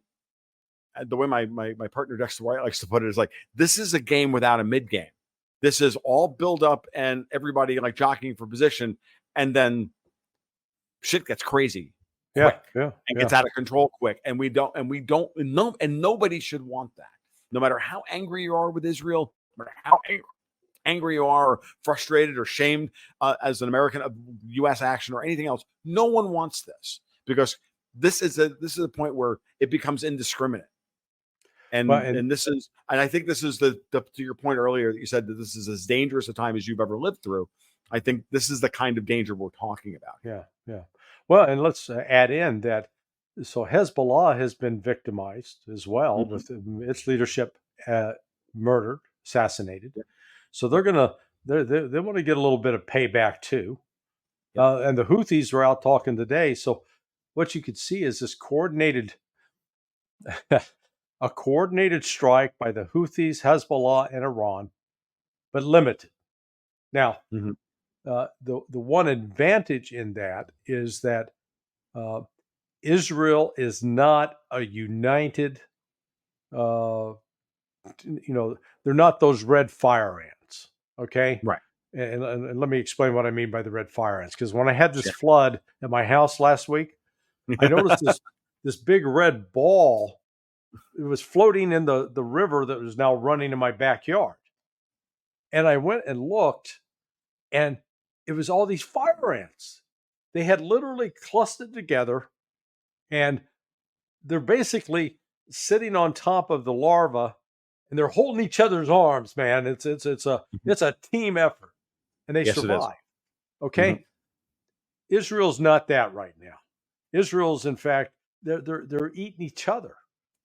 the way my partner Dexter White likes to put it, is like, this is a game without a mid game. This is all build up and everybody like jockeying for position, and then shit gets crazy quick and gets out of control quick. And nobody should want that. No matter how angry you are with Israel, no matter how angry you are, or frustrated or shamed as an American of U.S. action or anything else, no one wants this, because this is a point where it becomes indiscriminate. And I think this is the to your point earlier that you said that this is as dangerous a time as you've ever lived through. I think this is the kind of danger we're talking about. Yeah. Well, and let's add in that, so Hezbollah has been victimized as well, with its leadership murdered, assassinated. Yeah. So they want to get a little bit of payback too. Yeah. And the Houthis were out talking today. So what you could see is this coordinated a coordinated strike by the Houthis, Hezbollah, and Iran, but limited. Now, the one advantage in that is that Israel is not a united, they're not those red fire ants, okay? Right. And let me explain what I mean by the red fire ants, because when I had this flood at my house last week, I noticed this big red ball. It was floating in the river that was now running in my backyard. And I went and looked, and it was all these fire ants. They had literally clustered together, and they're basically sitting on top of the larva, and they're holding each other's arms, man. It's a team effort, and they survive. Okay. Israel's not that right now. Israel's, in fact, they're eating each other,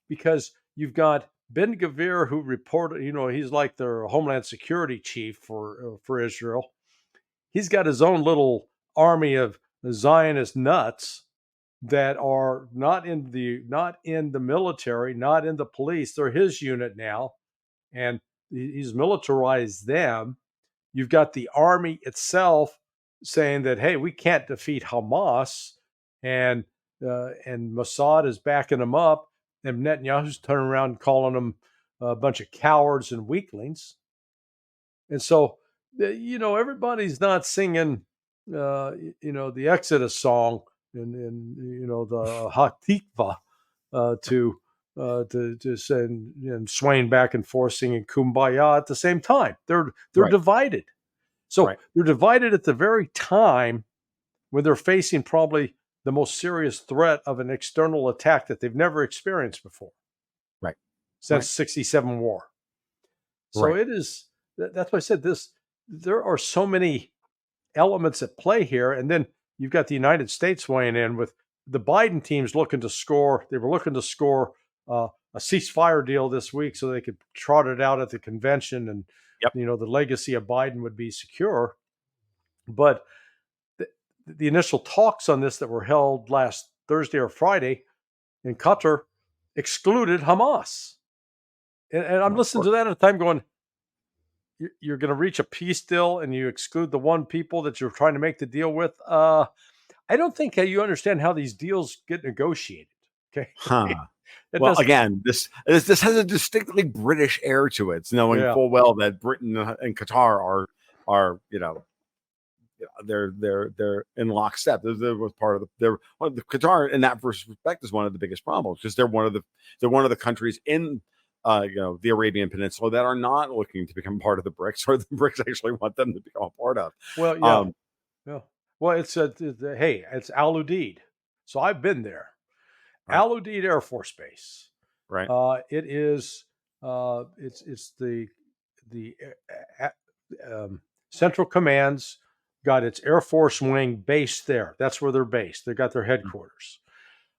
because you've got Ben Gvir, who reported, he's like their Homeland Security chief for Israel. He's got his own little army of Zionist nuts that are not in the military, not in the police. They're his unit now, and he's militarized them. You've got the army itself saying that, hey, we can't defeat Hamas, and Mossad is backing them up, and Netanyahu's turning around and calling them a bunch of cowards and weaklings. And so, everybody's not singing, the Exodus song and the Hatikva to send and swaying back and forth singing Kumbaya at the same time. They're divided. So they're divided at the very time when they're facing probably the most serious threat of an external attack that they've never experienced before. Since 67 war. So it is, that's why I said this there are so many elements at play here. And then you've got the United States weighing in with the Biden teams looking to score. They were looking to score a ceasefire deal this week so they could trot it out at the convention, and Yep. the legacy of Biden would be secure. But the initial talks on this that were held last Thursday or Friday in Qatar excluded Hamas. And I'm listening to that at the time going, you're going to reach a peace deal and you exclude the one people that you're trying to make the deal with. I don't think you understand how these deals get negotiated. Okay. Huh. Well, again, this has a distinctly British air to it, knowing full well that Britain and Qatar are they're in lockstep. They're part of the Qatar in that respect is one of the biggest problems, because they're one of the countries in the Arabian Peninsula that are not looking to become part of the BRICS, or the BRICS actually want them to become a part of. Well, yeah. Yeah. Well, it's hey, it's Al Udeid. So I've been there. Right. Al Udeid Air Force Base. Right. It is it's the Central Command's got its Air Force Wing based there. That's where they're based. They got their headquarters.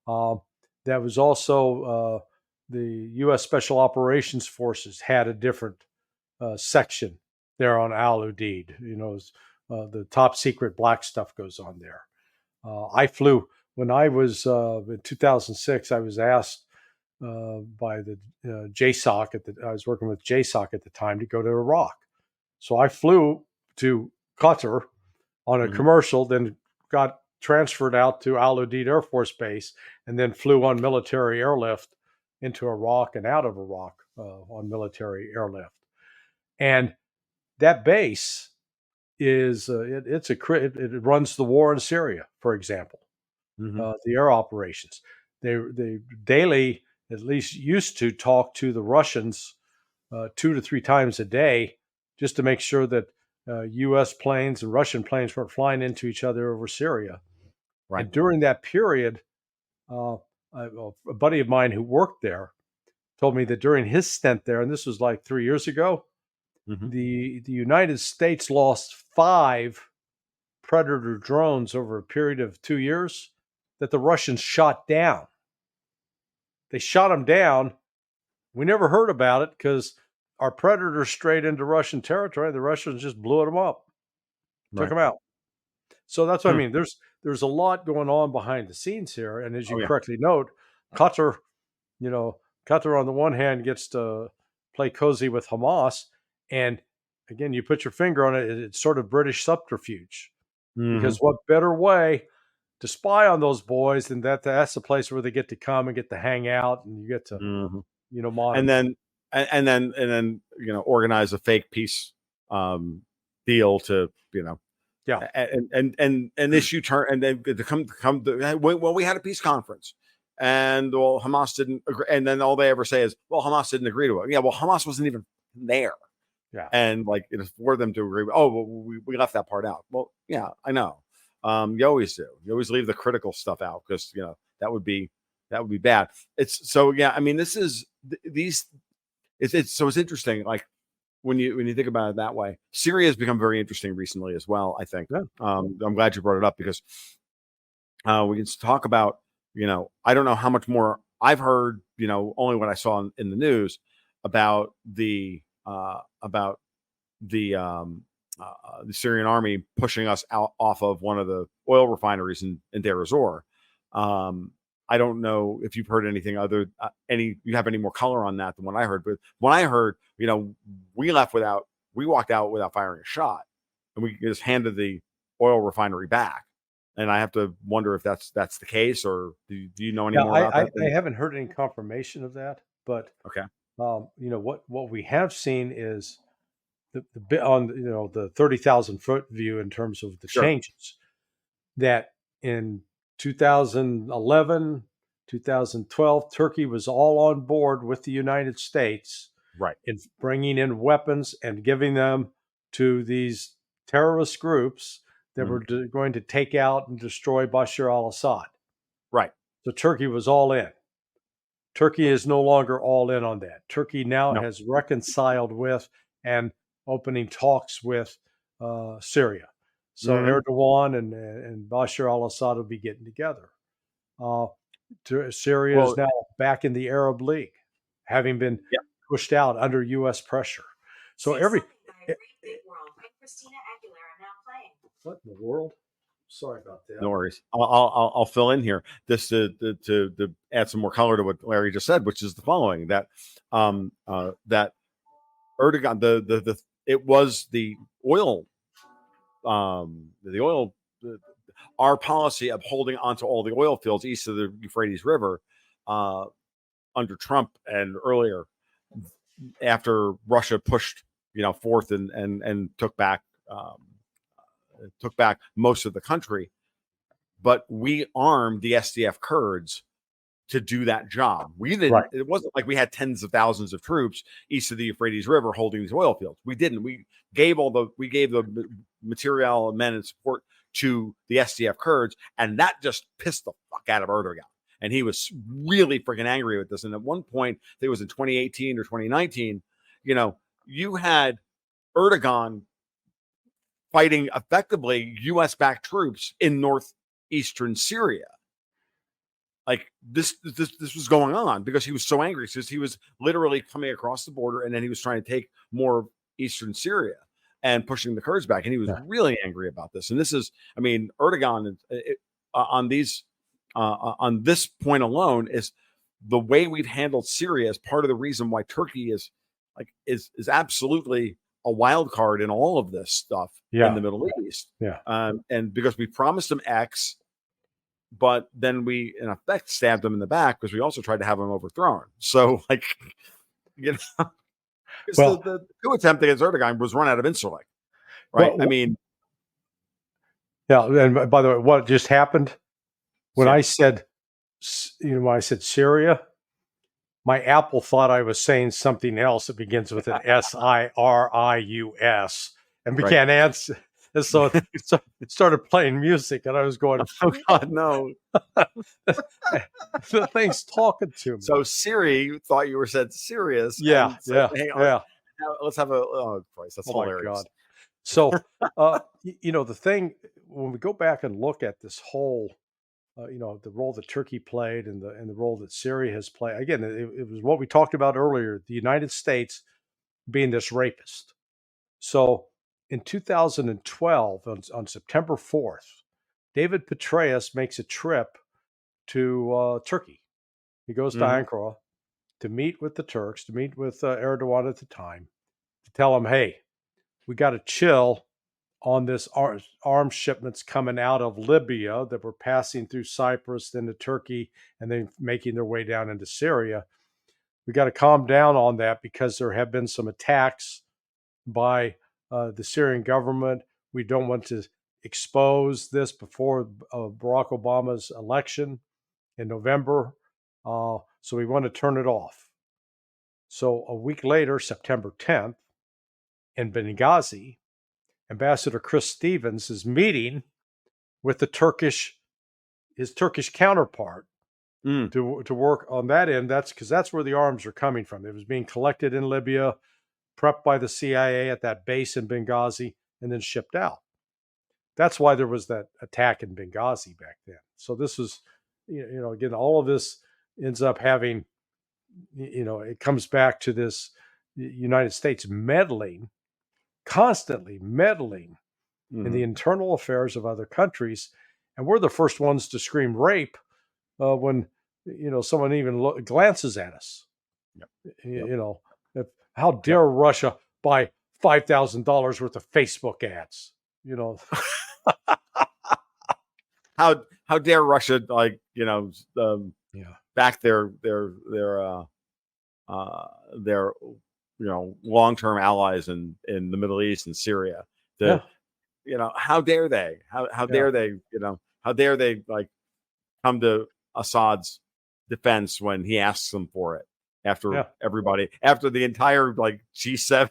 That was also the U.S. Special Operations Forces had a different section there on Al Udeid. The top secret black stuff goes on there. I flew when I was in 2006. I was asked by the JSOC I was working with JSOC at the time to go to Iraq. So I flew to Qatar on a commercial, then got transferred out to Al Udeid Air Force Base, and then flew on military airlift into Iraq and out of Iraq on military airlift. And that base is it runs the war in Syria, for example. The air operations. They daily, at least used to, talk to the Russians 2 to 3 times a day, just to make sure that U.S. planes and Russian planes weren't flying into each other over Syria. Right. And during that period, a buddy of mine who worked there told me that during his stint there, and this was like 3 years ago, the United States lost 5 Predator drones over a period of 2 years that the Russians shot down. They shot them down. We never heard about it because our Predators strayed into Russian territory. The Russians just blew them up, took them out. So that's what I mean. There's a lot going on behind the scenes here. And as you correctly note, Qatar on the one hand gets to play cozy with Hamas. And again, you put your finger on it, it's sort of British subterfuge. Because what better way to spy on those boys than that's the place where they get to come and get to hang out, and you get to monitor. And then organize a fake peace deal to and issue turn, and then to come well, we had a peace conference, and Hamas didn't agree, and then all they ever say is, well, Hamas didn't agree to it. Yeah, well, Hamas wasn't even there. Yeah, and for them to agree, we left that part out. Well, yeah, I know. You always do. You always leave the critical stuff out because that would be bad. It's so I mean, this is these. It's interesting. Like when you think about it that way, Syria has become very interesting recently as well. I think. Yeah. I'm glad you brought it up because we can talk about. I don't know how much more I've heard. Only what I saw in the news about the Syrian army pushing us out off of one of the oil refineries in Deir ez-Zor. I don't know if you've heard anything you have any more color on that than what I heard. But when I heard, we walked out without firing a shot, and we just handed the oil refinery back. And I have to wonder if that's the case, or do you know any more about that? I haven't heard any confirmation of that, but okay. What we have seen is the on the 30,000 foot view in terms of the changes that in 2011, 2012, Turkey was all on board with the United States, right, in bringing in weapons and giving them to these terrorist groups that were going to take out and destroy Bashar al-Assad. Right. So Turkey was all in. Turkey is no longer all in on that. Turkey now has reconciled with and opening talks with Syria. So Mhm. Erdogan and Bashar al-Assad will be getting together. Uh, Syria is Well, now back in the Arab League, having been yeah, pushed out under U.S. pressure. So what in the world? Sorry about that. no worries. I'll fill in here just to add some more color to what Larry just said, which is the following: that Erdogan, it was the oil, our policy of holding onto all the oil fields east of the Euphrates River, uh, under Trump and earlier, after Russia pushed, forth and took back most of the country, but we armed the SDF Kurds to do that job. We didn't. Right. It wasn't like we had tens of thousands of troops east of the Euphrates River holding these oil fields. We didn't. We gave the material and men and support to the SDF Kurds, and that just pissed the fuck out of Erdogan. And he was really freaking angry with this. And at one point, I think it was in 2018 or 2019, you had Erdogan fighting effectively U.S.-backed troops in northeastern Syria. Like this was going on because he was so angry, because he was literally coming across the border, and then he was trying to take more of eastern Syria and pushing the Kurds back, and he was Yeah. really angry about this. And this is, I mean, Erdogan on this point alone is the way we've handled Syria is part of the reason why Turkey is absolutely a wild card in all of this stuff in Yeah. the Middle East. Yeah. And because we promised them X, but then we in effect stabbed him in the back because we also tried to have him overthrown. So because Well, the coup attempt against Erdogan was run out of Incirlik, right? I well, mean, yeah. And by the way, what just happened when yeah, I said, when I said Syria, my Apple thought I was saying something else that begins with an Sirius and right. began answer. And so it started playing music, and I was going, Oh God, no. the thing's talking to me. So Siri thought you were said serious Yeah, and said, yeah, "Hey, yeah. let's have a." Oh Christ, that's Oh my hilarious. God. So, the thing, when we go back and look at this whole, the role that Turkey played and the role that Syria has played, again, it was what we talked about earlier, the United States being this rapist. So in 2012, on September 4th, David Petraeus makes a trip to Turkey. He goes to Mhm. Ankara to meet with the Turks, to meet with Erdogan at the time, to tell him, hey, we got to chill on this arms shipments coming out of Libya that were passing through Cyprus, then to Turkey, and then making their way down into Syria. We got to calm down on that because there have been some attacks by the Syrian government. We don't want to expose this before Barack Obama's election in November. So we want to turn it off. So a week later, September 10th, in Benghazi, Ambassador Chris Stevens is meeting with his Turkish counterpart Mm. to work on that end. That's because that's where the arms are coming from. It was being collected in Libya, prepped by the CIA at that base in Benghazi, and then shipped out. That's why there was that attack in Benghazi back then. So this is, again, all of this ends up having, it comes back to this United States meddling, constantly meddling in the Mhm. internal affairs of other countries. And we're the first ones to scream rape when, someone even glances at us. Yep. Yep. You know, how dare Russia buy $5,000 worth of Facebook ads? How dare Russia Yeah, back their long-term allies in the Middle East and Syria? yeah, How dare they? How yeah, dare they? How dare they come to Assad's defense when he asks them for it after yeah, after the entire G7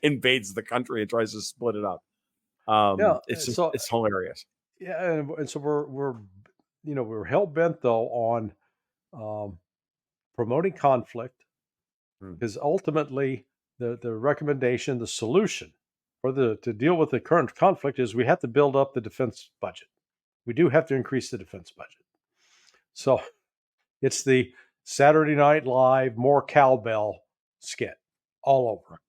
invades the country and tries to split it up. yeah. It's hilarious. Yeah, and so we're hell bent though on um, promoting conflict Mm. because ultimately the recommendation, the solution to deal with the current conflict is we have to build up the defense budget. We do have to increase the defense budget. So it's the Saturday Night Live more cowbell skit all over.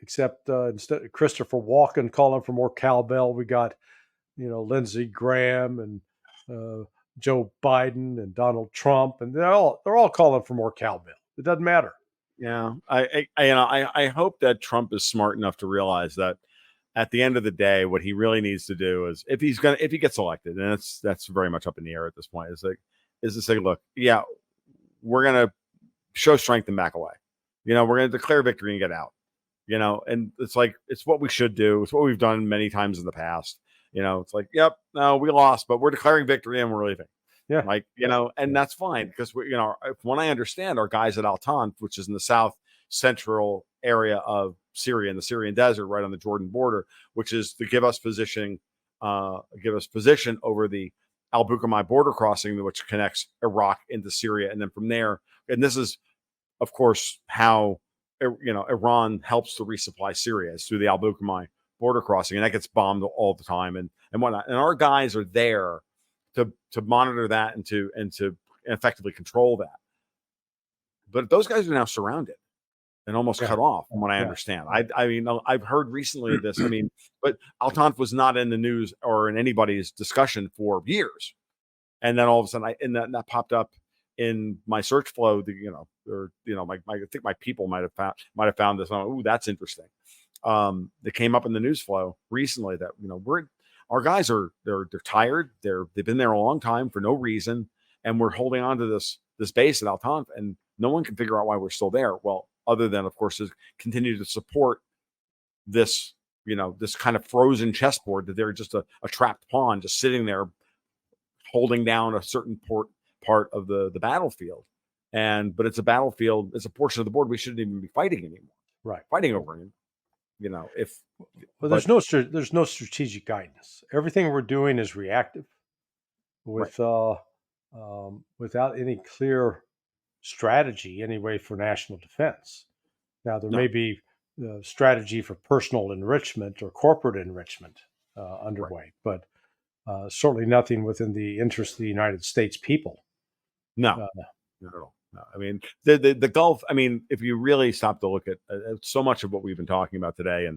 Except instead of Christopher Walken calling for more cowbell, we got Lindsey Graham and Joe Biden and Donald Trump, and they're all calling for more cowbell. It doesn't matter. Yeah, I hope that Trump is smart enough to realize that at the end of the day, what he really needs to do is, if he gets elected, and that's very much up in the air at this point, is to say, look, yeah, we're gonna show strength and back away. We're gonna declare victory and get out. And it's like, it's what we should do. It's what we've done many times in the past. It's like, yep, no, we lost, but we're declaring victory and we're leaving. Yeah. And that's fine, because when I understand, our guys at Al-Tanf, which is in the south central area of Syria, in the Syrian desert, right on the Jordan border, which is to give us position over the Al-Bukamai border crossing, which connects Iraq into Syria. And then from there, and this is, of course, how Iran helps to resupply Syria, is through the Al-Bukamai border crossing, and that gets bombed all the time and whatnot. And our guys are there to monitor that and to effectively control that. But those guys are now surrounded and almost cut off, from what I understand. I mean, I've heard recently of this. I mean, but Al-Tanf was not in the news or in anybody's discussion for years, and then all of a sudden, that popped up in my search flow. I think my people might have found this. Ooh, that's interesting. That came up in the news flow recently that our guys they're tired. They've been there a long time for no reason, and we're holding on to this base at Al-Tanf, and no one can figure out why we're still there. Well, other than, of course, is continue to support this this kind of frozen chessboard, that they're just a trapped pawn, just sitting there holding down a certain part of the battlefield. But it's a battlefield, it's a portion of the board we shouldn't even be fighting anymore. Right. Fighting over it. There's no strategic guidance. Everything we're doing is reactive, without any clear strategy anyway for national defense. Now there may be strategy for personal enrichment or corporate enrichment underway, but certainly nothing within the interest of the United States people. No, not at all. No. I mean, the Gulf. I mean, if you really stop to look at so much of what we've been talking about today,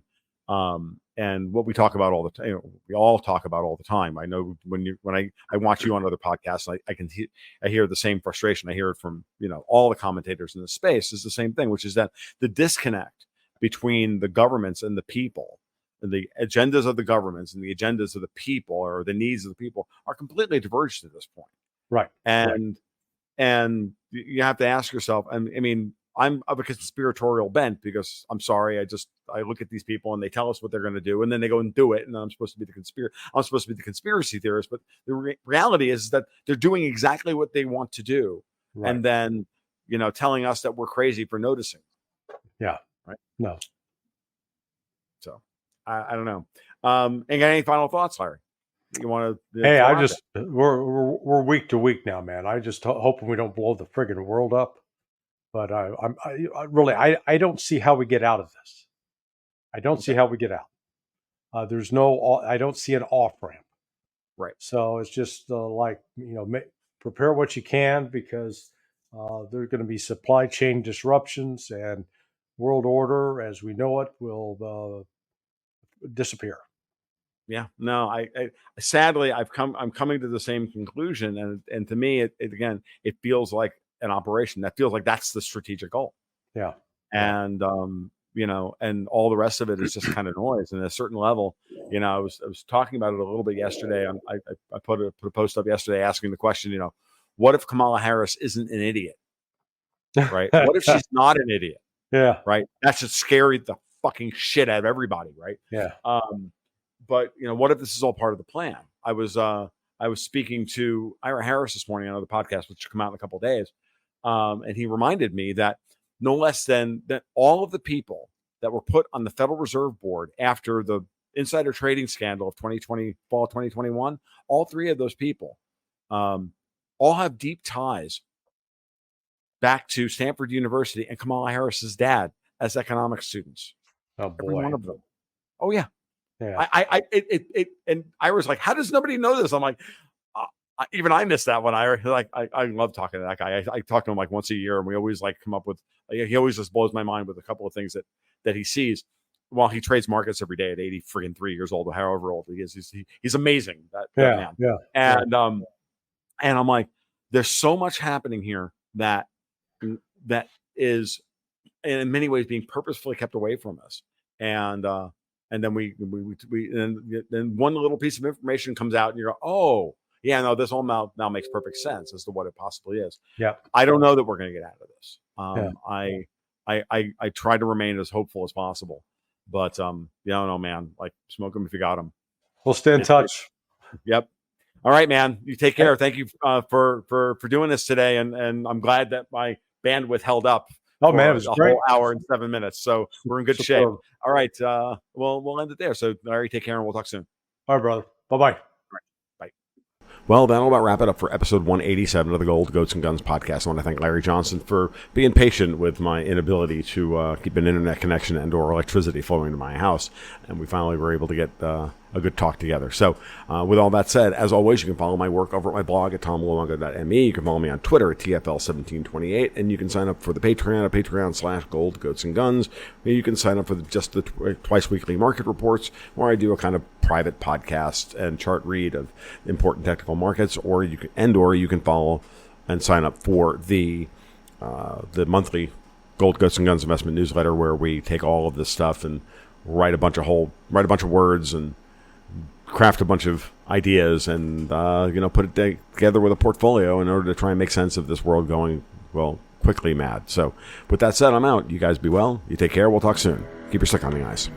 and what we talk about all the time, we all talk about all the time. I know when I watch you on other podcasts, I hear the same frustration. I hear it from all the commentators in the space. Is the same thing, which is that the disconnect between the governments and the people, and the agendas of the governments and the agendas of the people, or the needs of the people, are completely diverged at this point. Right. And you have to ask yourself, I mean, I'm of a conspiratorial bent, because I'm sorry, I look at these people and they tell us what they're going to do, and then they go and do it, and I'm supposed to be the conspiracy theorist. But the reality is that they're doing exactly what they want to do, and then telling us that we're crazy for noticing. Yeah. Right. No. So I don't know. And got any final thoughts, Larry? You want to? Hey, we're week to week now, man. I just hoping we don't blow the friggin' world up. But I really don't see how we get out of this. I don't see how we get out. I don't see an off ramp. Right. So it's just prepare what you can, because there's going to be supply chain disruptions, and world order as we know it will disappear. Yeah, no, I sadly I'm coming to the same conclusion, and to me, it feels like an operation. That feels like that's the strategic goal. Yeah, and and all the rest of it is just kind of noise. And at a certain level, I was talking about it a little bit yesterday. I put a post up yesterday asking the question, what if Kamala Harris isn't an idiot, right? What if she's not an idiot? Yeah, right. That should scare the fucking shit out of everybody, right? Yeah. But what if this is all part of the plan? I was speaking to Ira Harris this morning on another podcast, which should come out in a couple of days, and he reminded me that no less than that all of the people that were put on the Federal Reserve Board after the insider trading scandal of 2020, fall 2021, all three of those people, all have deep ties back to Stanford University and Kamala Harris's dad as economics students. Oh Every boy. one of them. Oh yeah. Yeah. And Ira's like, how does nobody know this? I'm like, even I missed that one. I love talking to that guy. I talk to him like once a year, and we always like come up with. He always just blows my mind with a couple of things that he sees. While he trades markets every day at 83 years old, or however old he is, he's amazing. That man. Yeah. And I'm like, there's so much happening here that is in many ways being purposefully kept away from us. And then then one little piece of information comes out, and you go, oh yeah, no, this all now makes perfect sense as to what it possibly is. Yeah. I don't know that we're going to get out of this. I try to remain as hopeful as possible, but no, man, like smoke them if you got them. We'll stay in touch. Yep. All right, man. You take care. Thank you for doing this today, and I'm glad that my bandwidth held up. Oh man, it was a great. Whole hour and 7 minutes, so we're in good shape. All right, we'll end it there. So Larry, take care, and we'll talk soon. All right, brother. Bye-bye. Well, that'll about wrap it up for episode 187 of the Gold, Goats, and Guns podcast. I want to thank Larry Johnson for being patient with my inability to keep an internet connection and or electricity flowing to my house. And we finally were able to get a good talk together. So with all that said, as always, you can follow my work over at my blog at tomluongo.me. You can follow me on Twitter at TFL1728. And you can sign up for the Patreon at Patreon/Gold, Goats, and Guns. You can sign up for just the twice weekly market reports, where I do a kind of private podcast and chart read of important technical markets, or you can follow and sign up for the monthly Gold, Goats, and Guns investment newsletter, where we take all of this stuff and write a bunch of words and craft a bunch of ideas and put it together with a portfolio in order to try and make sense of this world going, well, quickly mad. So with that said, I'm out. You guys be well. You take care. We'll talk soon. Keep your stick on the ice.